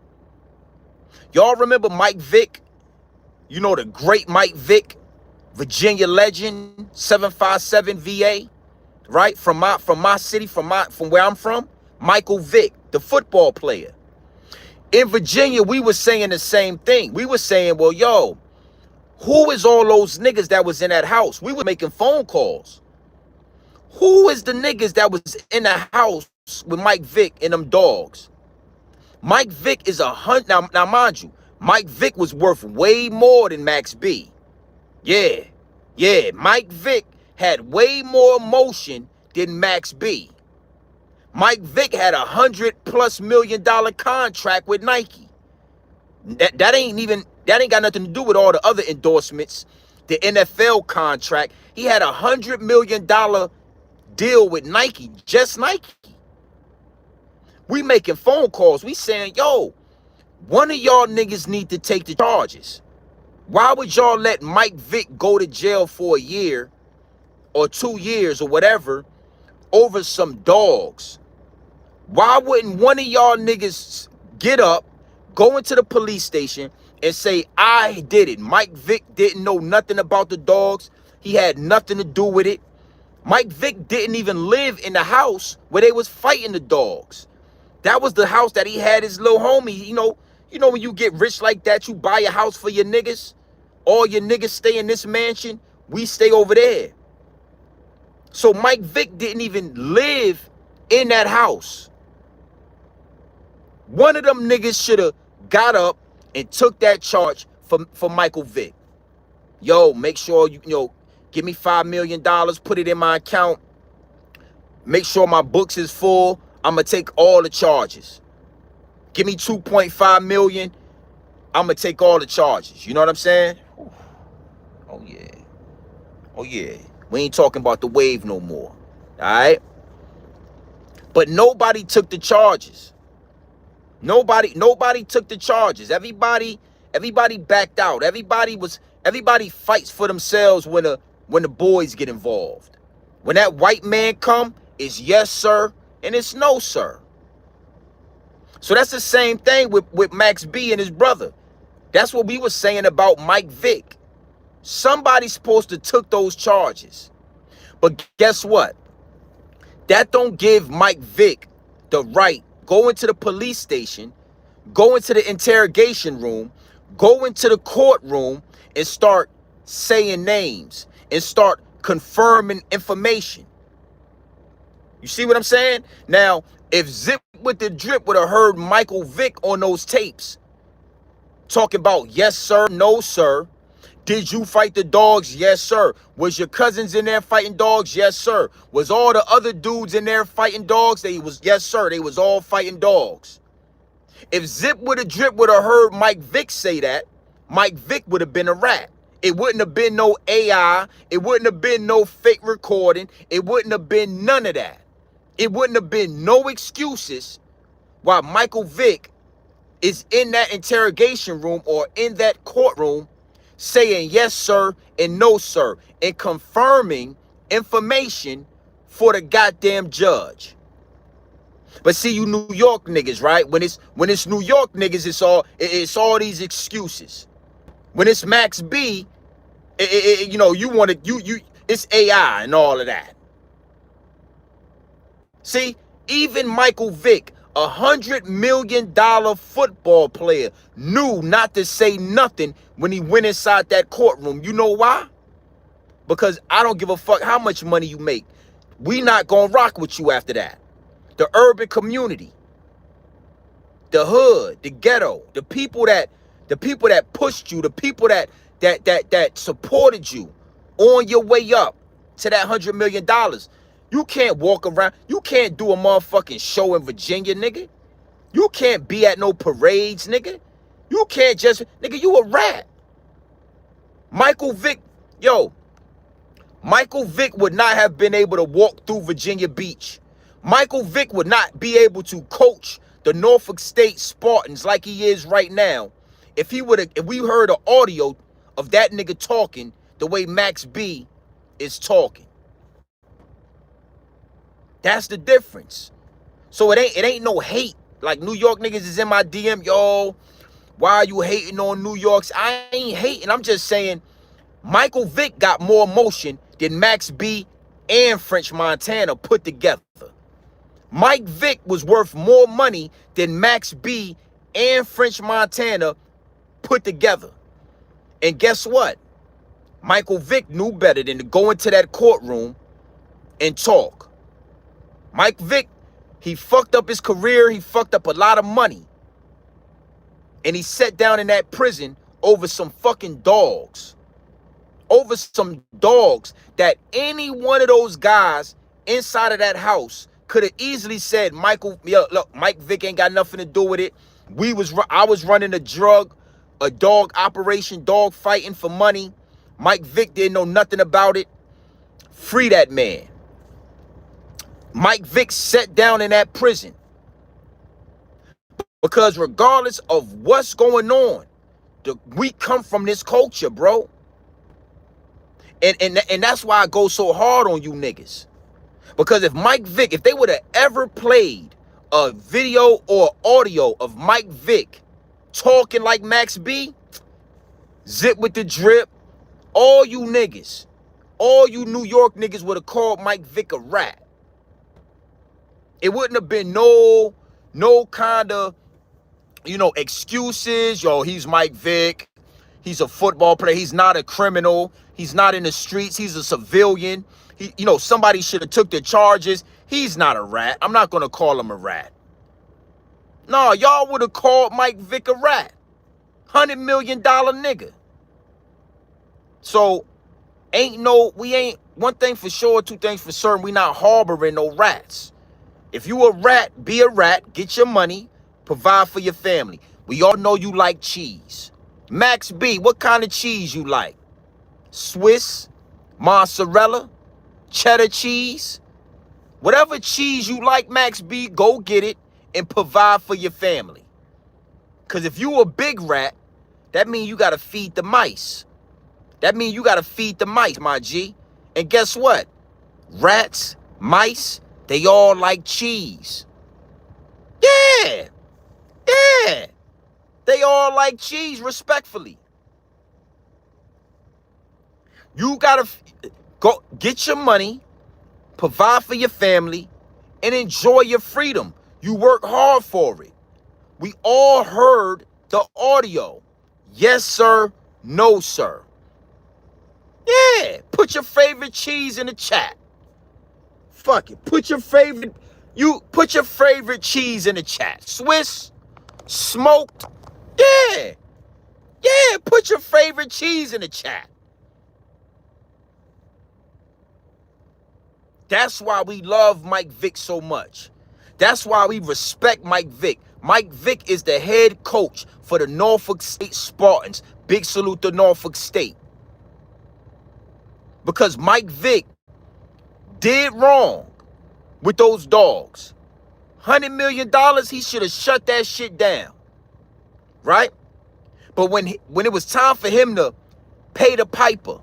Y'all remember Mike Vick? You know, the great Mike Vick, Virginia legend, 757 VA. Right? From my city, from where I'm from, Michael Vick, the football player. In Virginia, we were saying the same thing. We were saying, well, yo, who is all those niggas that was in that house? We were making phone calls. Who is the niggas that was in the house with Mike Vick and them dogs? Mike Vick is now mind you, Mike Vick was worth way more than Max B. Yeah, Mike Vick had way more emotion than Max B. Mike Vick had $100+ million contract with Nike. That ain't got nothing to do with all the other endorsements, the NFL contract. He had $100 million deal with Nike, just Nike. We making phone calls. We saying, yo, one of y'all niggas need to take the charges. Why would y'all let Mike Vick go to jail for a year or 2 years or whatever over some dogs? Why wouldn't one of y'all niggas get up, go into the police station and say, I did it? Mike Vick didn't know nothing about the dogs. He had nothing to do with it. Mike Vick didn't even live in the house where they was fighting the dogs. That was the house that he had his little homie. You know when you get rich like that, you buy a house for your niggas. All your niggas stay in this mansion. We stay over there. So Mike Vick didn't even live in that house. One of them niggas should have got up and took that charge for Michael Vick. Yo, make sure you give me $5 million, put it in my account. Make sure my books is full. I'm going to take all the charges. Give me 2.5 million. I'm going to take all the charges. You know what I'm saying? Oh, yeah. Oh, yeah. We ain't talking about the wave no more. All right? But nobody took the charges. Nobody took the charges. Everybody backed out. Everybody fights for themselves when the boys get involved. When that white man come, it's yes, sir, and it's no, sir. So that's the same thing with Max B and his brother. That's what we were saying about Mike Vick. Somebody's supposed to took those charges. But guess what? That don't give Mike Vick the right. Go into the police station, go into the interrogation room, go into the courtroom and start saying names and start confirming information. You see what I'm saying? Now, if Zip with the Drip would have heard Michael Vick on those tapes talking about yes, sir, no, sir. Did you fight the dogs? Yes, sir. Was your cousins in there fighting dogs? Yes, sir. Was all the other dudes in there fighting dogs? Yes, sir. They was all fighting dogs. If Zip with a Drip would have heard Mike Vick say that, Mike Vick would have been a rat. It wouldn't have been no AI. It wouldn't have been no fake recording. It wouldn't have been none of that. It wouldn't have been no excuses why Michael Vick is in that interrogation room or in that courtroom saying yes, sir, and no, sir, and confirming information for the goddamn judge. But see, you New York niggas, right? When it's New York niggas, it's all these excuses. When it's Max B, it's AI and all of that. See, even Michael Vick, $100 million football player, knew not to say nothing when he went inside that courtroom. You know why? Because I don't give a fuck how much money you make. We not gonna rock with you after that. The urban community, the hood, the ghetto, the people that pushed you, the people that supported you on your way up to that $100 million. You can't walk around. You can't do a motherfucking show in Virginia, nigga. You can't be at no parades, nigga. You can't just, nigga, you a rat. Michael Vick would not have been able to walk through Virginia Beach. Michael Vick would not be able to coach the Norfolk State Spartans like he is right now if we heard an audio of that nigga talking the way Max B is talking. That's the difference. So it ain't no hate. Like New York niggas is in my DM, yo, why are you hating on New York's? I ain't hating. I'm just saying Michael Vick got more emotion than Max B and French Montana put together. Mike Vick was worth more money than Max B and French Montana put together. And guess what? Michael Vick knew better than to go into that courtroom and talk. Mike Vick, he fucked up his career. He fucked up a lot of money. And he sat down in that prison over some fucking dogs. over some dogs that any one of those guys inside of that house could have easily said, Michael, yo, look, Mike Vick ain't got nothing to do with it. I was running a dog operation, dog fighting for money. Mike Vick didn't know nothing about it. Free that man. Mike Vick sat down in that prison. Because regardless of what's going on, we come from this culture, bro. And that's why I go so hard on you niggas. Because if Mike Vick, if they would have ever played a video or audio of Mike Vick talking like Max B, Zip with the Drip, all you niggas, all you New York niggas would have called Mike Vick a rat. It wouldn't have been no kind of, excuses. Yo, he's Mike Vick. He's a football player. He's not a criminal. He's not in the streets. He's a civilian. Somebody should have took the charges. He's not a rat. I'm not going to call him a rat. No, y'all would have called Mike Vick a rat. $100 million nigga. So, one thing for sure, two things for certain, we not harboring no rats. If you a rat, be a rat, get your money, provide for your family. We all know you like cheese. Max B, what kind of cheese you like? Swiss, mozzarella, cheddar cheese? Whatever cheese you like, Max B, go get it and provide for your family. Because if you a big rat, that means you got to feed the mice. That means you got to feed the mice, my G. And guess what? Rats, mice, they all like cheese. Yeah. Yeah. They all like cheese, respectfully. You got to go get your money, provide for your family, and enjoy your freedom. You work hard for it. We all heard the audio. Yes, sir. No, sir. Yeah. Put your favorite cheese in the chat. Fuck it. Put your favorite cheese in the chat. Swiss, smoked. Yeah. Yeah. Put your favorite cheese in the chat. That's why we love Mike Vick so much. That's why we respect Mike Vick. Mike Vick is the head coach for the Norfolk State Spartans. Big salute to Norfolk State. Because Mike Vick did wrong with those dogs. $100 million, he should have shut that shit down. Right? But when it was time for him to pay the piper,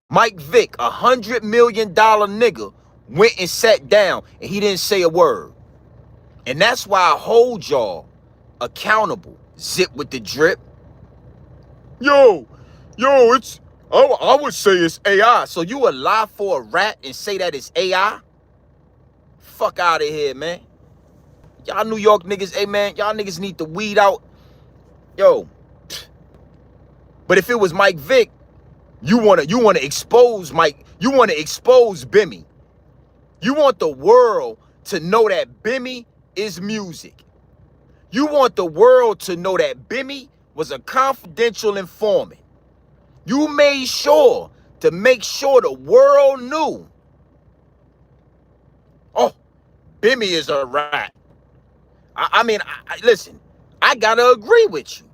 Mike Vick, $100 million nigga, went and sat down and he didn't say a word. And that's why I hold y'all accountable. Zip with the Drip. Yo, I would say it's AI. So you would lie for a rat and say that it's AI? Fuck out of here, man. Y'all New York niggas, hey man, y'all niggas need to weed out. Yo. But if it was Mike Vick, you wanna expose Mike, you wanna expose Bimmy. You want the world to know that Bimmy is music. You want the world to know that Bimmy was a confidential informant. You made sure to make sure the world knew. Oh, Bimmy is a rat. Listen, I gotta agree with you.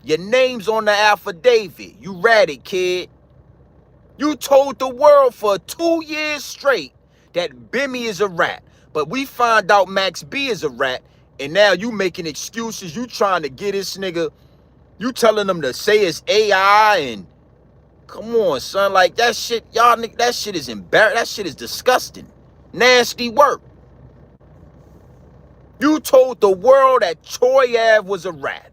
Your name's on the affidavit. You ratted, kid. You told the world for 2 years straight that Bimmy is a rat. But we find out Max B is a rat, and now you making excuses. You trying to get this nigga, you telling them to say it's AI, and come on, son, like that shit, y'all nigga, that shit is embarrassing. That shit is disgusting. Nasty work. You told the world that Troy Ave was a rat.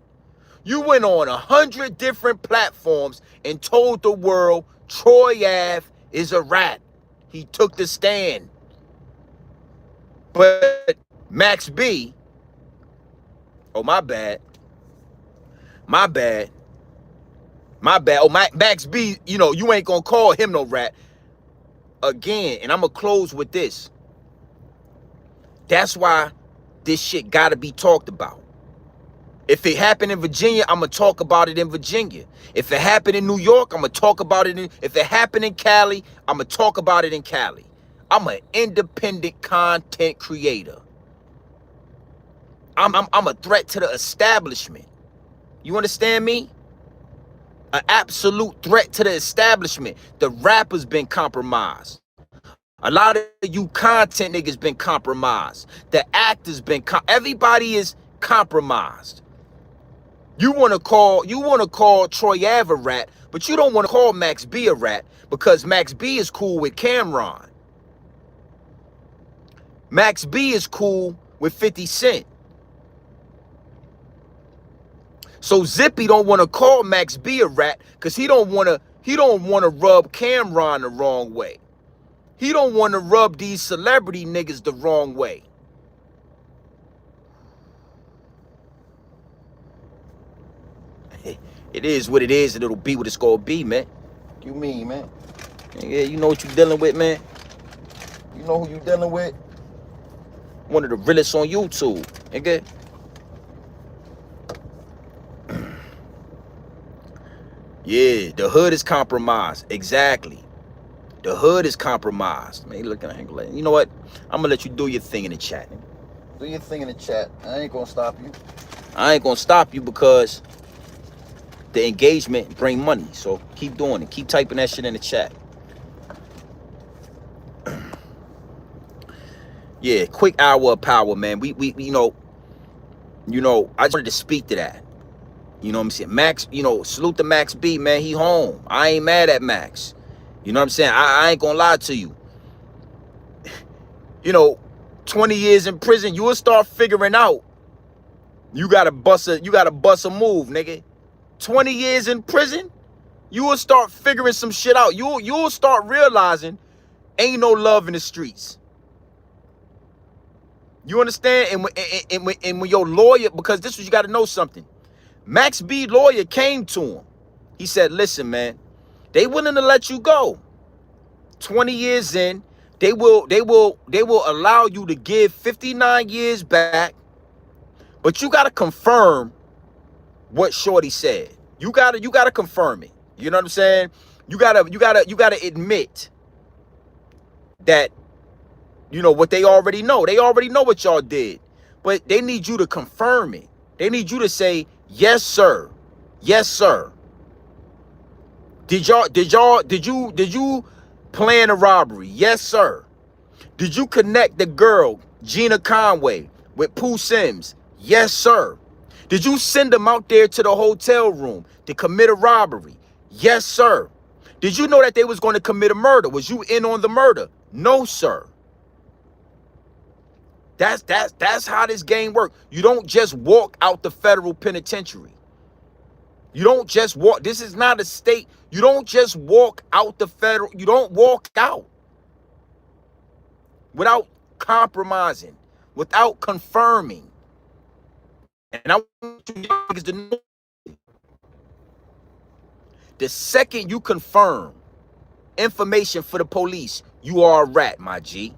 You went on 100 different platforms and told the world Troy Ave is a rat. He took the stand. But Max B, oh, my bad. Oh, Max B, you ain't gonna call him no rat. Again, and I'm gonna close with this. That's why this shit gotta be talked about. If it happened in Virginia, I'm going to talk about it in Virginia. If it happened in New York, I'm going to talk about it. If it happened in Cali, I'm going to talk about it in Cali. I'm an independent content creator. I'm a threat to the establishment. You understand me? An absolute threat to the establishment. The rappers been compromised. A lot of you content niggas been compromised. The actors been everybody is compromised. You want to call Troy Ave a rat, but you don't want to call Max B a rat because Max B is cool with Cameron. Max B is cool with 50 Cent. So Zippy don't want to call Max B a rat because he don't want to rub Cameron the wrong way. He don't want to rub these celebrity niggas the wrong way. It is what it is, and it'll be what it's gonna be, man. You mean, man? Yeah, you know what you dealing with, man. You know who you dealing with? One of the realest on YouTube, nigga. Yeah, the hood is compromised. Exactly. The hood is compromised. Man, looking at like, you know what? I'm gonna let you do your thing in the chat. Do your thing in the chat. I ain't gonna stop you. I ain't gonna stop you because the engagement bring money. So keep doing it. Keep typing that shit in the chat. Yeah, quick hour of power, man. We you know, I just wanted to speak to that. You know what I'm saying? Max, salute to Max B, man. He home. I ain't mad at Max. You know what I'm saying? I ain't gonna lie to you. 20 years in prison, you will start figuring out you gotta bust a move, nigga. 20 years in prison, you will start figuring some shit out. You'll start realizing ain't no love in the streets. You understand? And when your lawyer, because this was, you gotta know something. Max B lawyer came to him. He said, listen, man, they willing to let you go. 20 years in, they will allow you to give 59 years back, but you gotta confirm what Shorty said. You gotta confirm it. You know what I'm saying? You gotta admit that what they already know. They already know what y'all did, but they need you to confirm it. They need you to say, yes, sir. Yes, sir. Did you plan a robbery? Yes, sir. Did you connect the girl, Gina Conway, with Pooh Sims? Yes, sir. Did you send them out there to the hotel room to commit a robbery? Yes, sir. Did you know that they was going to commit a murder? Was you in on the murder? No, sir. That's how this game works. You don't just walk out the federal penitentiary. You don't just walk. This is not a state. You don't just walk out the federal. You don't walk out without compromising, without confirming. And I want you guys to know, the second you confirm information for the police, you are a rat, my G.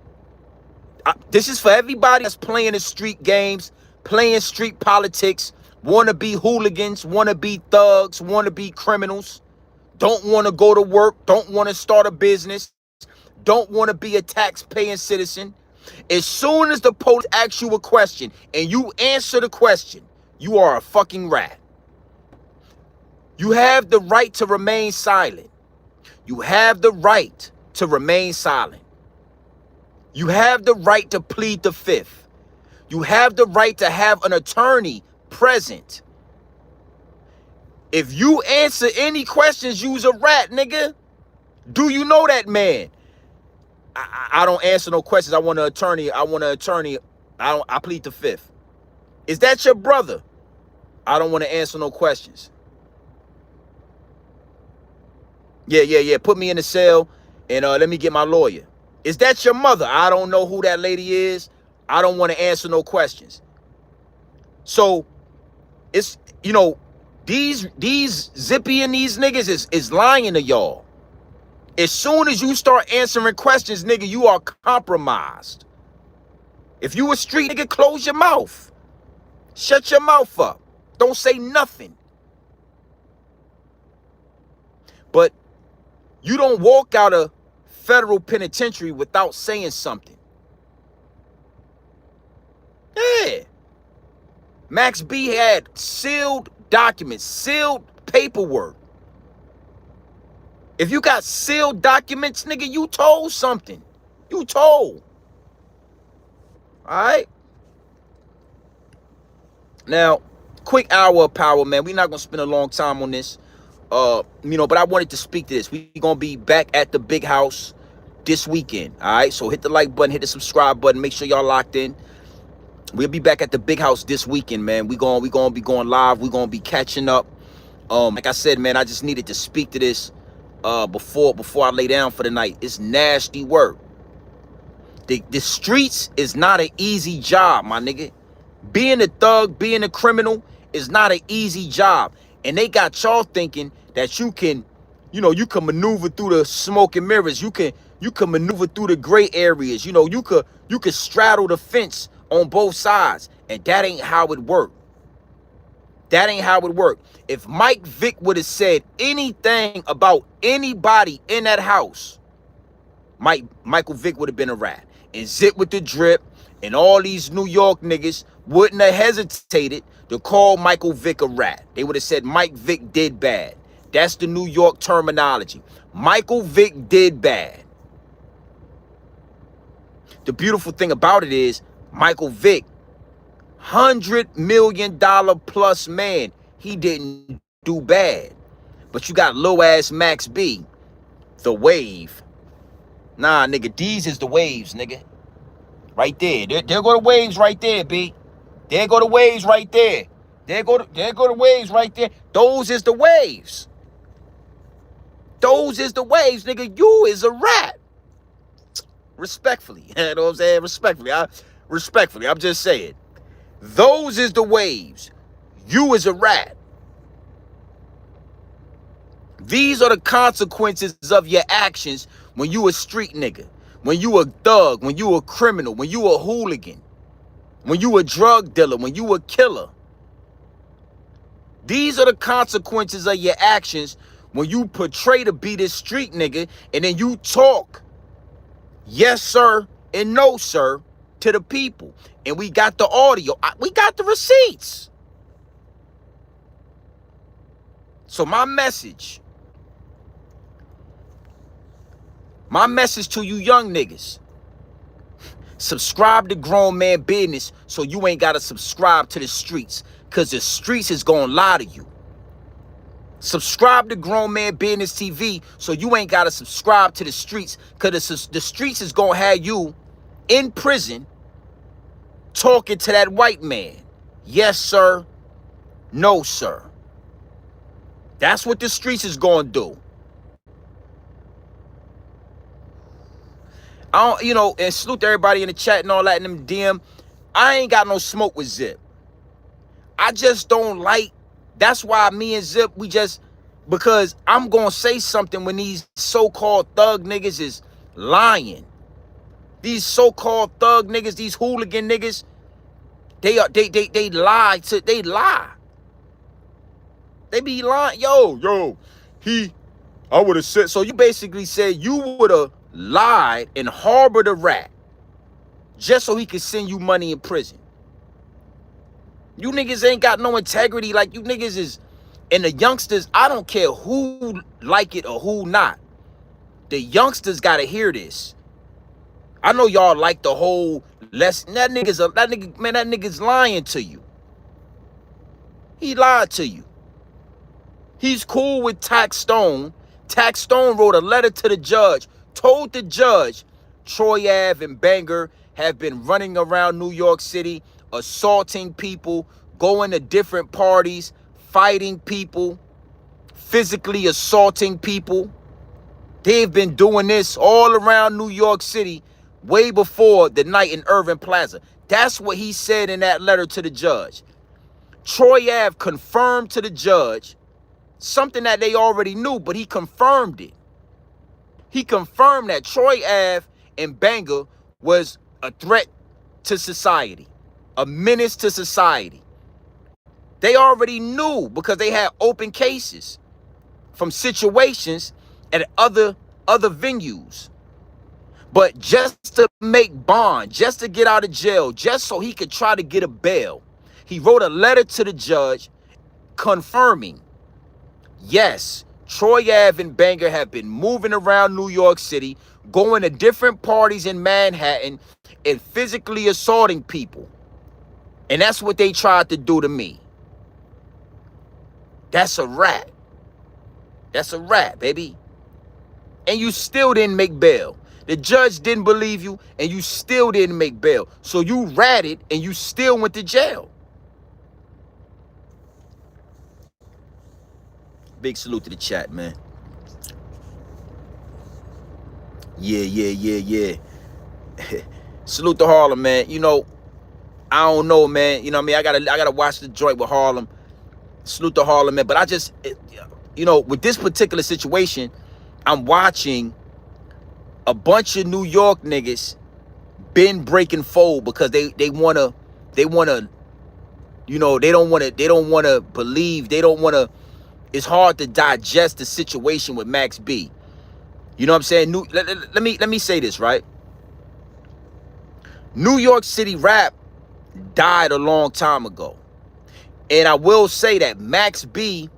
This is for everybody that's playing the street games, playing street politics, want to be hooligans, want to be thugs, want to be criminals, don't want to go to work, don't want to start a business, don't want to be a tax-paying citizen. As soon as the police ask you a question and you answer the question, you are a fucking rat. You have the right to remain silent. You have the right to remain silent. You have the right to plead the fifth. You have the right to have an attorney present. If you answer any questions, you's a rat, nigga. Do you know that man? I don't answer no questions. I want an attorney. I plead the fifth. Is that your brother? I don't want to answer no questions. Yeah. Put me in the cell and let me get my lawyer. Is that your mother? I don't know who that lady is. I don't want to answer no questions. So it's, these Zippy and these niggas is lying to y'all. As soon as you start answering questions, nigga, you are compromised. If you a street nigga, close your mouth. Shut your mouth up. Don't say nothing. But you don't walk out of federal penitentiary without saying something. Yeah. Max B had sealed documents, sealed paperwork. If you got sealed documents, nigga, you told something. You told. All right? Now, quick hour of power, man. We're not going to spend a long time on this. But I wanted to speak to this. We're going to be back at the big house this weekend. All right? So hit the like button, hit the subscribe button. Make sure y'all locked in. We'll be back at the big house this weekend, man. We're going to be going live. We're going to be catching up. Like I said, man, I just needed to speak to this before I lay down for the night. It's nasty work. The streets is not an easy job, my nigga. Being a thug, being a criminal is not an easy job. And they got y'all thinking that you can maneuver through the smoke and mirrors. You can maneuver through the gray areas. You could straddle the fence on both sides. And that ain't how it worked. That ain't how it worked. If Mike Vick would have said anything about anybody in that house, Michael Vick would have been a rat. And Zip with the Drip and all these New York niggas wouldn't have hesitated to call Michael Vick a rat. They would have said Mike Vick did bad. That's the New York terminology. Michael Vick did bad. The beautiful thing about it is Michael Vick, $100 million plus man, he didn't do bad. But you got low ass Max B, the wave. Nah, nigga, these is the waves, nigga. Right there. There go the waves right there, B. There go the waves right there. There go the waves right there. Those is the waves. Those is the waves, nigga. You is a rat. Respectfully. You know what I'm saying? Respectfully. I'm just saying. Those is the waves. You is a rat. These are the consequences of your actions when you a street nigga, when you a thug, when you a criminal, when you a hooligan, when you a drug dealer, when you a killer. These are the consequences of your actions when you portray to be this street nigga and then you talk yes, sir, and no, sir, to the people. And we got the audio. We got the receipts. So my message to you young niggas, subscribe to Grown Man Business so you ain't got to subscribe to the streets, because the streets is going to lie to you. Subscribe to Grown Man Business TV so you ain't got to subscribe to the streets, because the streets is going to have you in prison talking to that white man. Yes, sir. No, sir. That's what the streets is going to do. And salute to everybody in the chat and all that in them DM. I ain't got no smoke with Zip. I just don't like, that's why me and Zip, because I'm going to say something when these so-called thug niggas is lying. These so-called thug niggas, these hooligan niggas, they lie. They lie. They be lying. I would have said, so you basically said you would have lied and harbored a rat just so he could send you money in prison. You niggas ain't got no integrity. Like, you niggas is, and the youngsters, I don't care who like it or who not. The youngsters gotta hear this. I know y'all like the whole that nigga's lying to you. He lied to you. He's cool with Tax Stone. Tax Stone wrote a letter to the judge, told the judge Troy Ave and Banger have been running around New York City, assaulting people, going to different parties, fighting people, physically assaulting people. They've been doing this all around New York City way before the night in Irving Plaza. That's what he said in that letter to the judge. Troy Ave confirmed to the judge something that they already knew, but he confirmed it. He confirmed that Troy Ave and Banger was a threat to society, a menace to society. They already knew because they had open cases from situations at other venues. But just to make bond, just to get out of jail, just so he could try to get a bail, he wrote a letter to the judge confirming, yes, Troy Ave and Banger have been moving around New York City, going to different parties in Manhattan and physically assaulting people. And that's what they tried to do to me. That's a rat. That's a rat, baby. And you still didn't make bail. The judge didn't believe you, and you still didn't make bail. So you ratted, and you still went to jail. Big salute to the chat, man. Yeah. Salute to Harlem, man. You know, I don't know, man. You know what I mean? I gotta watch the joint with Harlem. Salute to Harlem, man. But I just, you know, with this particular situation, I'm watching a bunch of New York niggas been breaking fold because they wanna, you know, they don't wanna believe, it's hard to digest the situation with Max B. You know what I'm saying? Let me say this, right? New York City rap died a long time ago. And I will say that Max B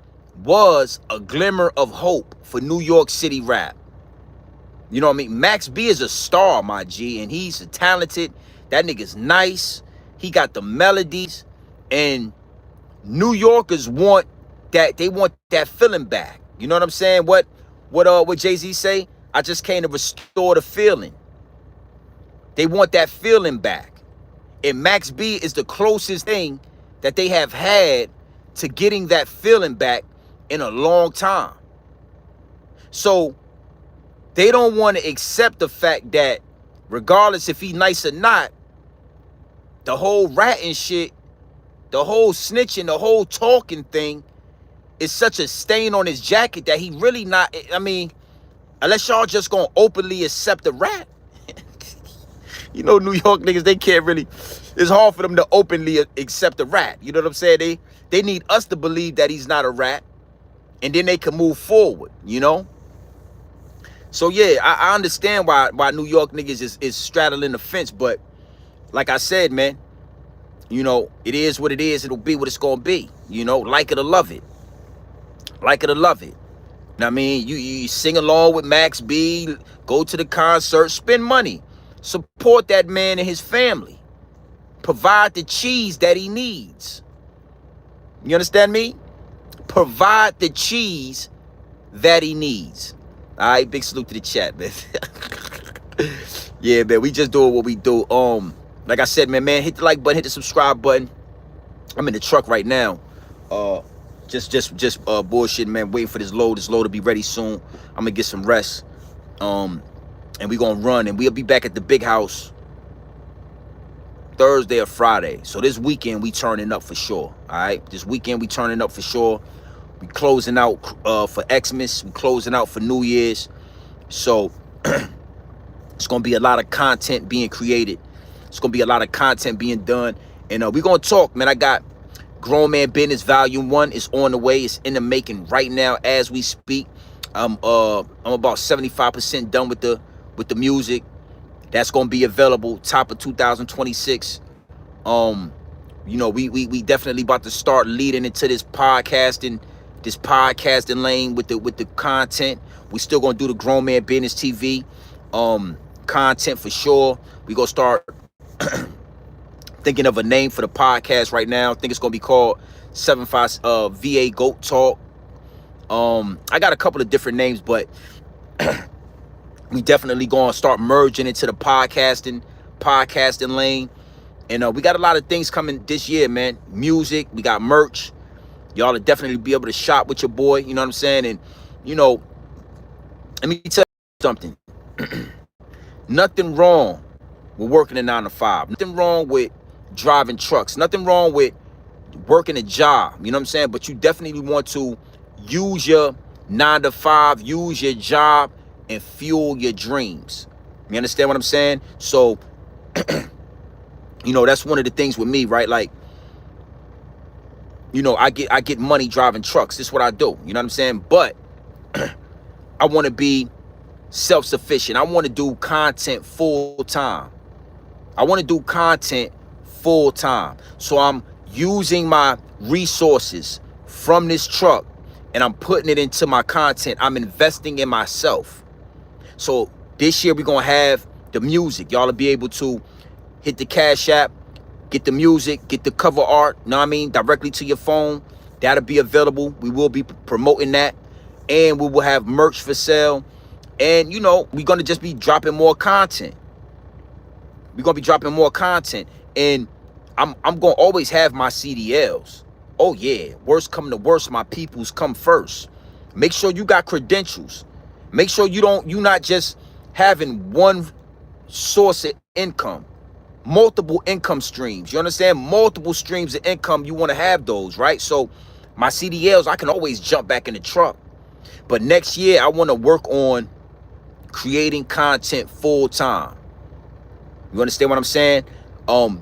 was a glimmer of hope for New York City rap. You know what I mean? Max B is a star, my G, and he's talented. That nigga's nice. He got the melodies. And New Yorkers want that, they want that feeling back. You know what I'm saying? What Jay-Z say? I just came to restore the feeling. They want that feeling back. And Max B is the closest thing that they have had to getting that feeling back in a long time. So they don't want to accept the fact that regardless if he nice or not, the whole ratting shit, the whole snitching, the whole talking thing is such a stain on his jacket that he really not, I mean, unless y'all just gonna openly accept the rat. You know, New York niggas, they can't really, it's hard for them to openly accept a rat. You know what I'm saying? They need us to believe that he's not a rat, and then they can move forward, you know? So yeah, I understand why New York niggas is straddling the fence, but like I said, man, you know, it is what it is. It'll be what it's gonna be. You know, like it or love it. Like it or love it. I mean, you sing along with Max B, go to the concert, spend money. Support that man and his family. Provide the cheese that he needs. You understand me? Provide the cheese that he needs. All right, big salute to the chat, man. Yeah, man, we just doing what we do. Like I said, man, hit the like button, hit the subscribe button. I'm in the truck right now. Just bullshit, man. Waiting for this load to be ready soon. I'm gonna get some rest. And we gonna run, and we'll be back at the big house Thursday or Friday. So this weekend we turning up for sure. All right, this weekend we turning up for sure. We closing out for Xmas. We closing out for New Year's. So it's gonna be a lot of content being created. It's gonna be a lot of content being done, and we're gonna talk, man. I got Grown Man Business Volume 1 is on the way. It's in the making right now as we speak. I'm about 75% done with the music. That's gonna be available top of 2026. You know, we definitely about to start leading into this podcasting lane with the content. We still gonna do the Grown Man Business TV content for sure. We gonna start thinking of a name for the podcast right now. I think it's gonna be called 75 VA Goat Talk. I got a couple of different names, but we definitely gonna start merging into the podcasting lane. And we got a lot of things coming this year, man. Music, we got merch. Y'all will definitely be able to shop with your boy, you know what I'm saying? And, you know, let me tell you something. Nothing wrong with working a 9 to 5. Nothing wrong with driving trucks. Nothing wrong with working a job, you know what I'm saying? But you definitely want to use your 9 to 5, use your job, and fuel your dreams. You understand what I'm saying? So, you know, that's one of the things with me, right? Like, you know, I get money driving trucks. This is what I do. You know what I'm saying? But I want to be self-sufficient. I want to do content full time. I want to do content full time. So I'm using my resources from this truck and I'm putting it into my content. I'm investing in myself. So this year we're going to have the music. Y'all will be able to hit the Cash App, get the music, get the cover art, you know what I mean, directly to your phone. That'll be available. We will be promoting that. And we will have merch for sale. And, you know, we're going to just be dropping more content. We're going to be dropping more content. And I'm going to always have my CDLs. Oh, yeah. Worst come to worst, my peoples come first. Make sure you got credentials. Make sure you're not just having one source of income. Multiple income streams. You understand? Multiple streams of income. You want to have those, right? So my CDLs, I can always jump back in the truck. But next year, I want to work on creating content full time. You understand what I'm saying?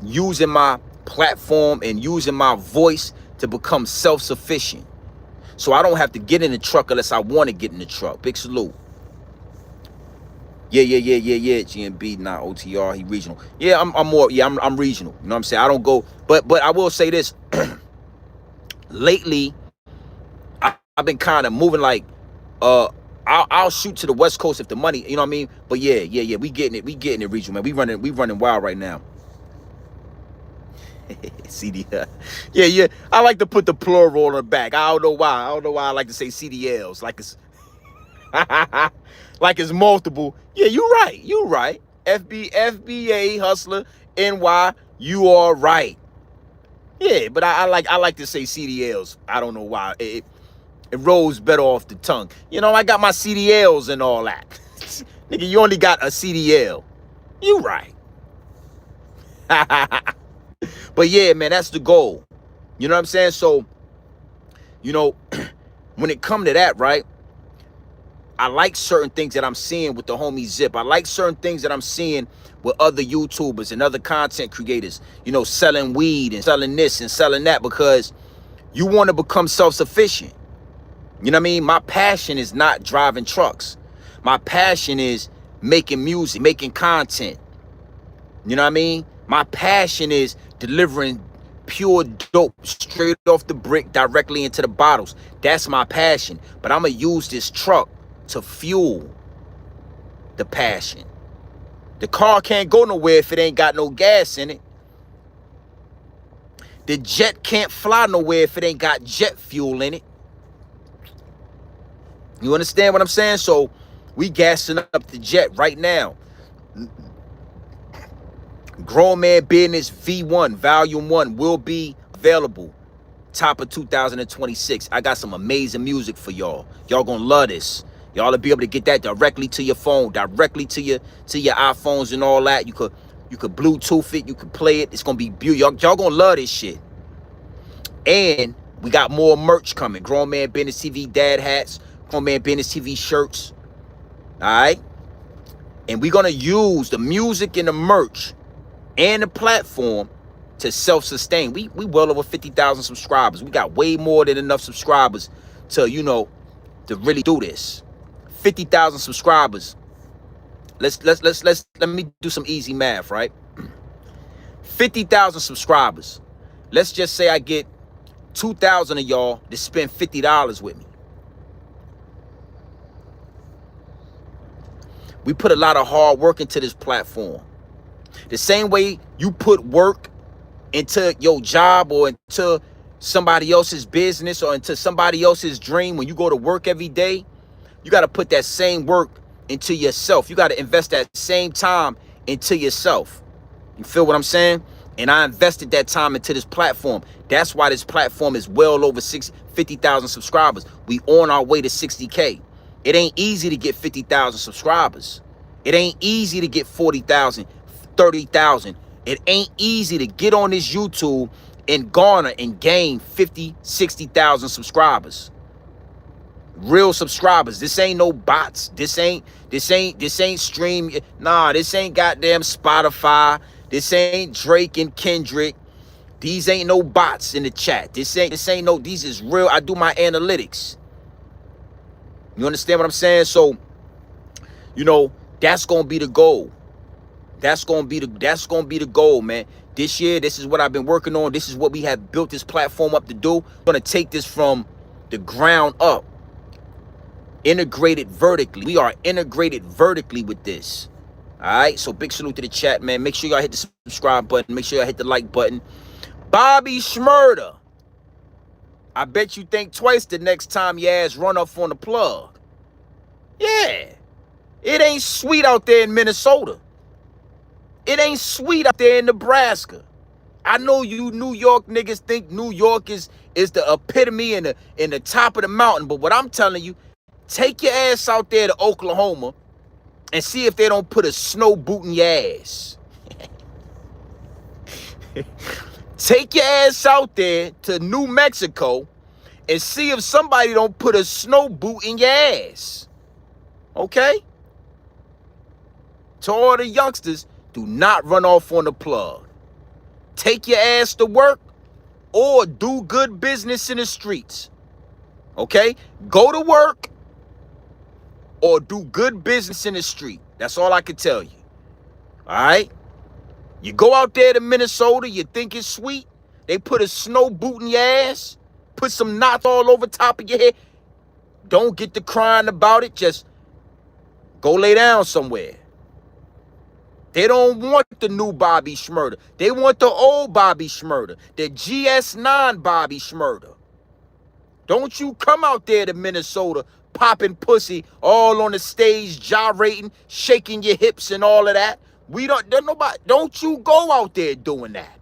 Using my platform and using my voice to become self-sufficient. So I don't have to get in the truck unless I want to get in the truck. Big salute. Yeah. GMB, not OTR. He regional. Yeah, I'm regional. You know what I'm saying? I don't go, but I will say this. Lately, I've been kind of moving like, I'll shoot to the West Coast if the money, you know what I mean? But yeah, we getting it regional, man. We running wild right now. CD, yeah. I like to put the plural on the back. I don't know why I like to say CDLs, like it's like it's multiple. Yeah, you right. FBA Hustler NY, you are right. Yeah, but I like to say CDLs. I don't know why. It rolls better off the tongue. You know, I got my CDLs and all that. Nigga, you only got a CDL. You right. But yeah, man, that's the goal. You know what I'm saying? So, you know, when it come to that, right? I like certain things that I'm seeing with the homie Zip. I like certain things that I'm seeing with other YouTubers and other content creators, you know, selling weed and selling this and selling that, because you want to become self-sufficient. You know what I mean? My passion is not driving trucks. My passion is making music, making content. You know what I mean? My passion is delivering pure dope straight off the brick directly into the bottles. That's my passion. But I'm going to use this truck to fuel the passion. The car can't go nowhere if it ain't got no gas in it. The jet can't fly nowhere if it ain't got jet fuel in it. You understand what I'm saying? So we gassing up the jet right now. Grown Man Business V1, Volume 1 will be available top of 2026. I got some amazing music for y'all. Y'all gonna love this. Y'all will be able to get that directly to your phone, directly to your iPhones and all that. You could Bluetooth it, you could play it. It's gonna be beautiful. Y'all gonna love this shit. And we got more merch coming. Grown Man Business TV dad hats, Grown Man Business TV shirts. All right? And we're gonna use the music and the merch and the platform to self-sustain. We well over 50,000 subscribers. We got way more than enough subscribers to, you know, to really do this. 50,000 subscribers. Let me do some easy math, right? 50,000 subscribers. Let's just say I get 2,000 of y'all to spend $50 with me. We put a lot of hard work into this platform. The same way you put work into your job or into somebody else's business or into somebody else's dream when you go to work every day, you got to put that same work into yourself. You got to invest that same time into yourself. You feel what I'm saying? And I invested that time into this platform. That's why this platform is well over 50,000 subscribers. We on our way to 60K. It ain't easy to get 50,000 subscribers. It ain't easy to get 40,000, 30,000. It ain't easy to get on this YouTube and garner and gain 50, 60,000 subscribers. Real subscribers. This ain't no bots. This ain't stream. Nah, this ain't goddamn Spotify. This ain't Drake and Kendrick. These ain't no bots in the chat. This ain't no, these is real. I do my analytics. You understand what I'm saying? So, you know, that's gonna be the goal. That's gonna be the goal, man. This year, this is what I've been working on. This is what we have built this platform up to do. We're gonna take this from the ground up. Integrated vertically. We are integrated vertically with this. All right, so big salute to the chat, man. Make sure y'all hit the subscribe button. Make sure y'all hit the like button. Bobby Shmurda. I bet you think twice the next time your ass run up on the plug. Yeah. It ain't sweet out there in Minnesota. It ain't sweet out there in Nebraska. I know you New York niggas think New York is the epitome in the top of the mountain, but what I'm telling you, take your ass out there to Oklahoma and see if they don't put a snow boot in your ass. Take your ass out there to New Mexico and see if somebody don't put a snow boot in your ass. Okay? To all the youngsters, do not run off on the plug. Take your ass to work or do good business in the streets. Okay? Go to work or do good business in the street. That's all I can tell you. All right? You go out there to Minnesota, you think it's sweet. They put a snow boot in your ass, put some knots all over top of your head. Don't get to crying about it. Just go lay down somewhere. They don't want the new Bobby Shmurda. They want the old Bobby Shmurda, the GS9 Bobby Shmurda. Don't you come out there to Minnesota popping pussy all on the stage, gyrating, shaking your hips and all of that. Don't you go out there doing that.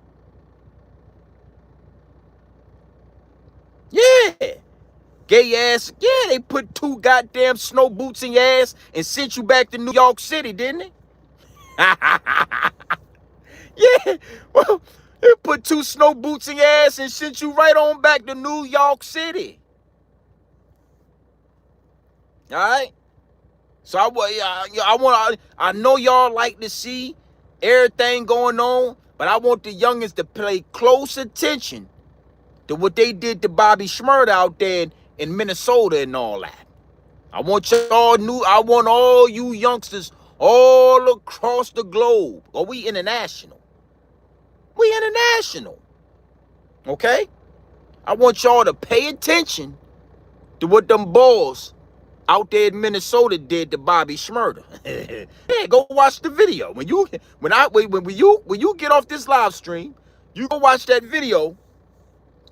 Yeah. Gay ass. Yeah, they put 2 goddamn snow boots in your ass and sent you back to New York City, didn't they? Yeah. Well, they put 2 snow boots in your ass and sent you right on back to New York City. All right? So I know y'all like to see everything going on, but I want the youngins to pay close attention to what they did to Bobby Shmurda out there in Minnesota and all that. I want all you youngsters all across the globe. Or we international. We international. Okay? I want y'all to pay attention to what them boys out there in Minnesota did to Bobby Shmurda. Yeah, go watch the video. When you get off this live stream, you go watch that video.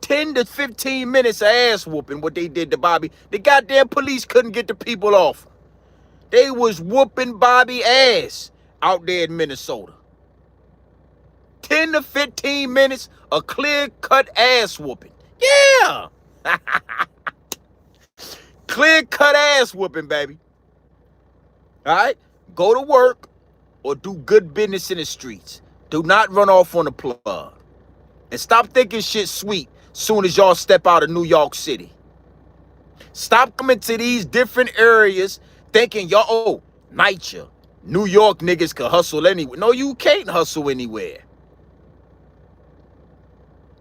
10 to 15 minutes of ass whooping what they did to Bobby. The goddamn police couldn't get the people off. They was whooping Bobby ass out there in Minnesota. 10 to 15 minutes of clear-cut ass whooping. Yeah. Clear-cut ass whooping, baby. All right? Go to work or do good business in the streets. Do not run off on the plug. And stop thinking shit sweet soon as y'all step out of New York City. Stop coming to these different areas thinking y'all, NYCHA, New York niggas can hustle anywhere. No, you can't hustle anywhere.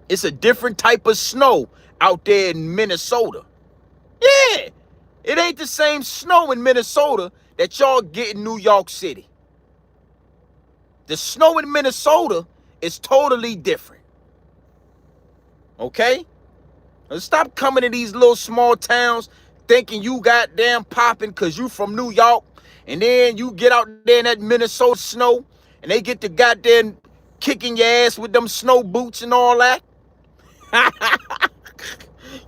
It's a different type of snow out there in Minnesota. Yeah. It ain't the same snow in Minnesota that y'all get in New York City. The snow in Minnesota is totally different. Okay? Stop coming to these little small towns thinking you goddamn popping because you from New York, and then you get out there in that Minnesota snow and they get the goddamn kicking your ass with them snow boots and all that.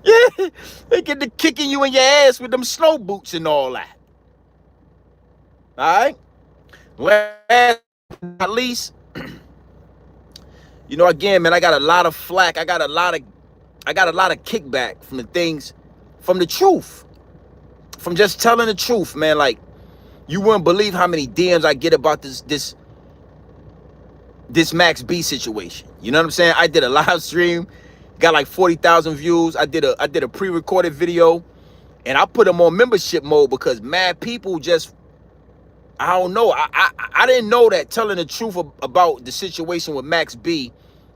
Yeah, they get to kicking you in your ass with them snow boots and all that. All right? Last but not least, you know, again, man, I got a lot of flack. I got a lot of kickback from the things, from the truth, from just telling the truth, man. Like, you wouldn't believe how many DMs I get about this Max B situation. You know what I'm saying? I did a live stream, got like 40,000 views. I did a pre-recorded video, and I put them on membership mode because mad people just, I don't know. I didn't know that telling the truth about the situation with Max B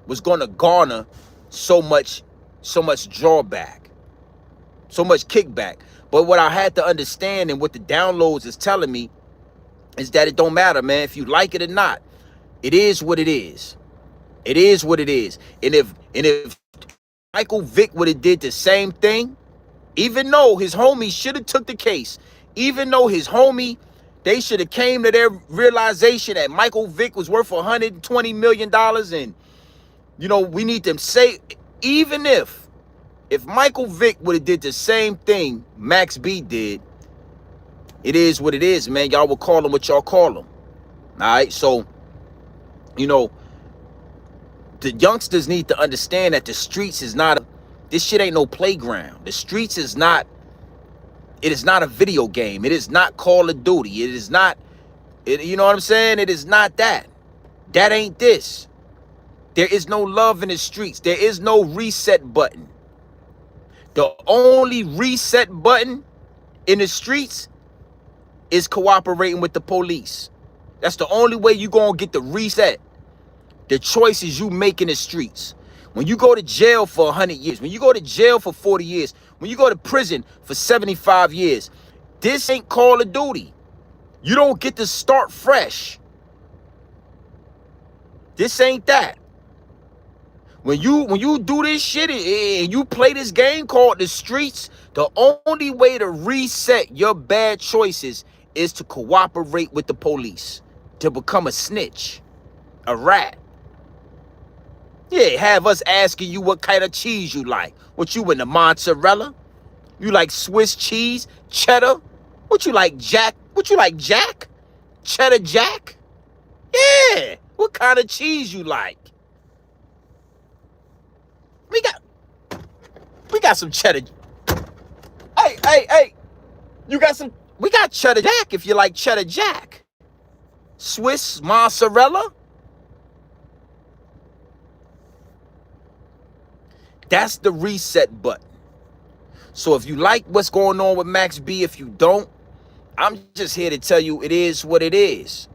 was going to garner so much drawback, so much kickback. But what I had to understand, and what the downloads is telling me, is that it don't matter, man. If you like it or not, it is what it is. It is what it is. And if Michael Vick would have did the same thing, even though his homie should have took the case, even though his homie, they should have came to their realization that Michael Vick was worth $120 million, and, you know, we need them say, even if Michael Vick would have did the same thing Max B did, it is what it is, man. Y'all will call him what y'all call him. All right, so, you know, the youngsters need to understand that the streets is not this shit ain't no playground. The streets is not, it is not a video game. It is not Call of Duty. It is not, you know what I'm saying? It is not that. That ain't this. There is no love in the streets. There is no reset button. The only reset button in the streets is cooperating with the police. That's the only way you gonna get the reset. The choices you make in the streets. When you go to jail for 100 years, when you go to jail for 40 years, when you go to prison for 75 years, this ain't Call of Duty. You don't get to start fresh. This ain't that. When you do this shit and you play this game called the streets, the only way to reset your bad choices is to cooperate with the police, to become a snitch, a rat. Yeah, have us asking you what kind of cheese you like. What you in the mozzarella? You like Swiss cheese? Cheddar? What you like, Jack? What you like, Jack? Cheddar Jack? Yeah. What kind of cheese you like? We got some cheddar. Hey. You got some, we got cheddar Jack if you like cheddar Jack. Swiss mozzarella? That's the reset button. So if you like what's going on with Max B, if you don't, I'm just here to tell you it is what it is.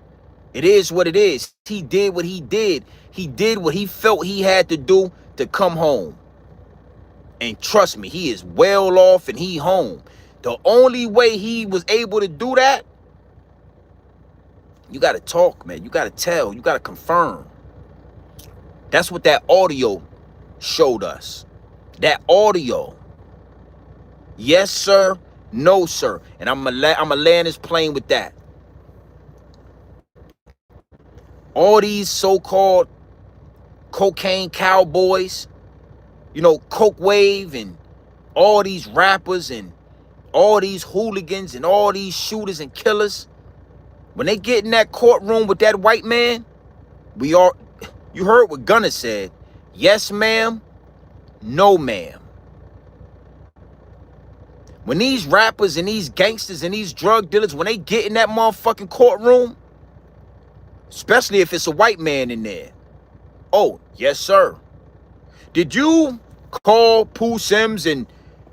It is what it is. He did what he did. He did what he felt he had to do to come home. And trust me, he is well off and he home. The only way he was able to do that, you got to talk, man. You got to tell. You got to confirm. That's what that audio showed us. That audio. Yes, sir. No, sir. And I'm gonna land this plane with that. All these so-called cocaine cowboys, you know, Coke Wave, and all these rappers and all these hooligans and all these shooters and killers, when they get in that courtroom with that white man, you heard what Gunner said. Yes, ma'am. No, ma'am. When these rappers and these gangsters and these drug dealers, when they get in that motherfucking courtroom, especially if it's a white man in there, oh, yes, sir. Did you call Pooh Sims and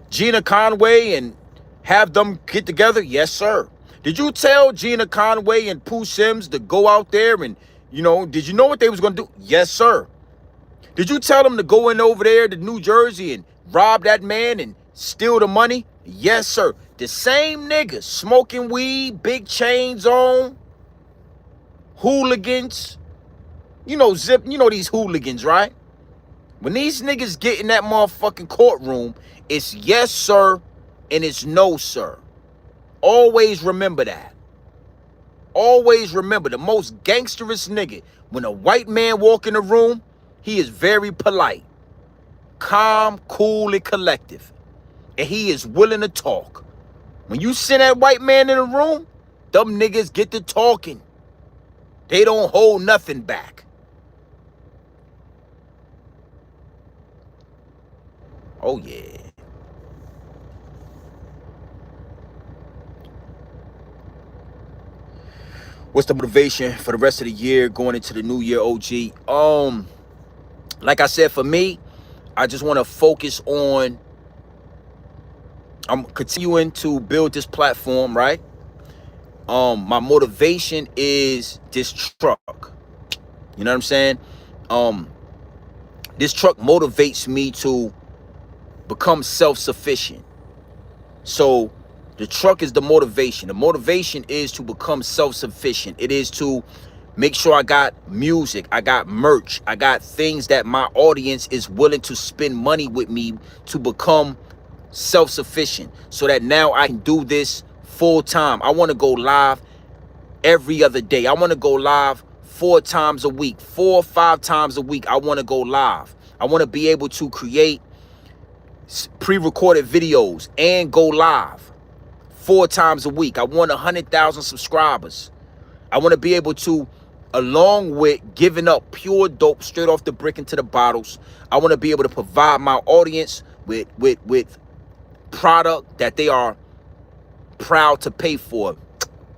Gina Conway and have them get together? Yes, sir. Did you tell Gina Conway and Pooh Sims to go out there and, you know, did you know what they was going to do? Yes, sir. Did you tell them to go in over there to New Jersey and rob that man and steal the money? Yes, sir. The same niggas smoking weed, big chains on, hooligans. You know, these hooligans, right? When these niggas get in that motherfucking courtroom, it's yes, sir, and it's no, sir. Always remember that. Always remember, the most gangsterous nigga, when a white man walk in the room, he is very polite, calm, cool, and collective. And he is willing to talk. When you send that white man in the room, them niggas get to talking. They don't hold nothing back. Oh, yeah. What's the motivation for the rest of the year going into the new year, OG? Like I said, for me, I just want to focus on, I'm continuing to build this platform, right? My motivation is this truck. You know what I'm saying? This truck motivates me to become self-sufficient. So the truck is the motivation. The motivation is to become self-sufficient. It is to make sure I got music, I got merch, I got things that my audience is willing to spend money with me to become self-sufficient, so that now I can do this full time. I want to go live every other day. I want to go live 4 times a week, 4 or 5 times a week. I want to go live. I want to be able to create pre-recorded videos and go live 4 times a week. I want 100,000 subscribers. I want to be able to, along with giving up pure dope straight off the brick into the bottles, I want to be able to provide my audience with product that they are proud to pay for.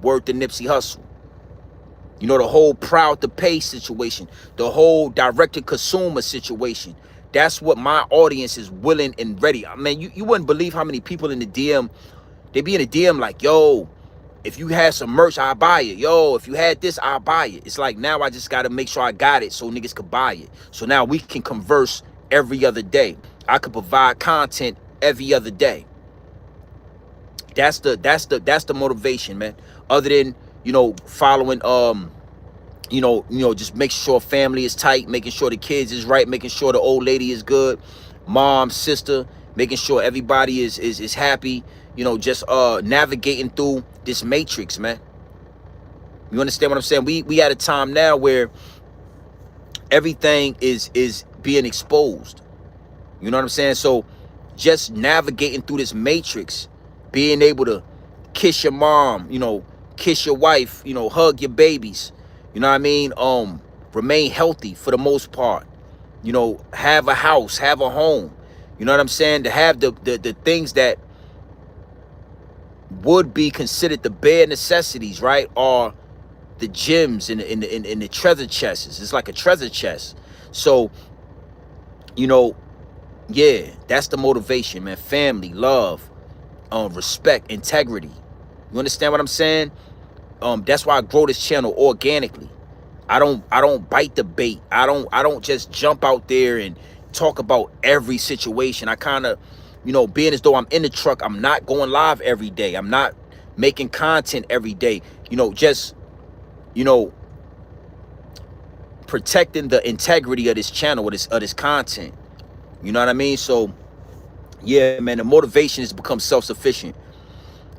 Word to Nipsey Hussle. You know, the whole proud to pay situation, the whole direct-to-consumer situation. That's what my audience is willing and ready. I mean, you wouldn't believe how many people in the DM, they be in the DM like, yo, if you had some merch, I'll buy it. Yo, if you had this, I'll buy it. It's like, now I just got to make sure I got it so niggas could buy it. So now we can converse every other day. I could provide content every other day. That's the motivation, man. Other than, you know, following, you know, just making sure family is tight, making sure the kids is right, making sure the old lady is good, mom, sister, making sure everybody is happy, you know, just navigating through this matrix, man. You understand what I'm saying? We at a time now where everything is being exposed. You know what I'm saying? So just navigating through this matrix, being able to kiss your mom, you know, kiss your wife, you know, hug your babies, you know what I mean? Remain healthy for the most part, you know, have a house, have a home, you know what I'm saying? To have the things that would be considered the bare necessities, right? Are the gems in the treasure chests. It's like a treasure chest. So, you know, yeah, that's the motivation, man. Family, love, respect, integrity. You understand what I'm saying? That's why I grow this channel organically. I don't bite the bait. I don't just jump out there and talk about every situation. I kind of, you know, being as though I'm in the truck, I'm not going live every day. I'm not making content every day. You know, just, you know, protecting the integrity of this channel, of this content. You know what I mean? So yeah, man, the motivation is to become self-sufficient.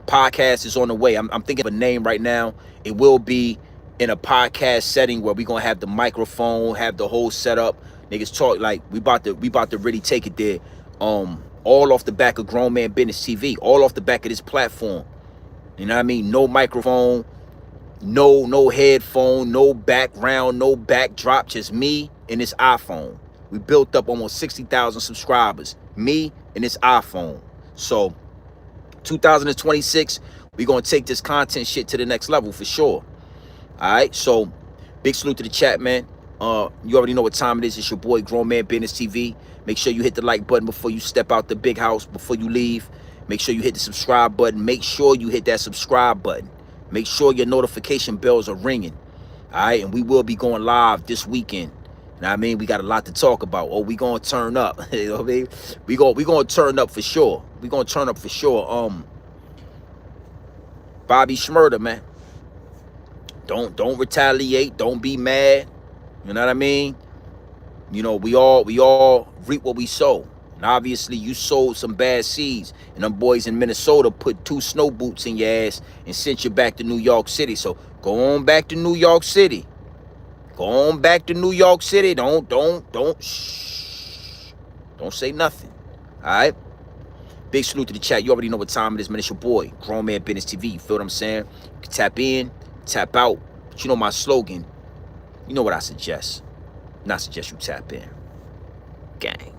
Podcast is on the way. I'm thinking of a name right now. It will be in a podcast setting where we're gonna have the microphone, have the whole setup. Niggas talk like we about to really take it there. All off the back of Grown Man Business TV, all off the back of this platform. You know what I mean? No microphone, no headphone, no background, no backdrop, just me and this iPhone. We built up almost 60,000 subscribers. Me and this iPhone. So 2026, we're gonna take this content shit to the next level for sure. All right, so big salute to the chat, man. You already know what time it is. It's your boy Grown Man Business TV. Make sure you hit the like button before you step out the big house, before you leave. Make sure you hit the subscribe button. Make sure you hit that subscribe button. Make sure your notification bells are ringing. All right, and we will be going live this weekend. You know what I mean? We got a lot to talk about. Oh, we gonna turn up. You know what I mean? We gonna turn up for sure. We gonna turn up for sure. Bobby Shmurda, man. Don't retaliate. Don't be mad. You know what I mean? You know, we all reap what we sow. And obviously you sowed some bad seeds. And them boys in Minnesota put 2 snow boots in your ass and sent you back to New York City. So go on back to New York City. Go on back to New York City. Don't shh. Don't say nothing. All right? Big salute to the chat. You already know what time it is, man. It's your boy, Grown Man Business TV. You feel what I'm saying? You can tap in, tap out. But you know my slogan. You know what I suggest. And I suggest you tap in. Gang.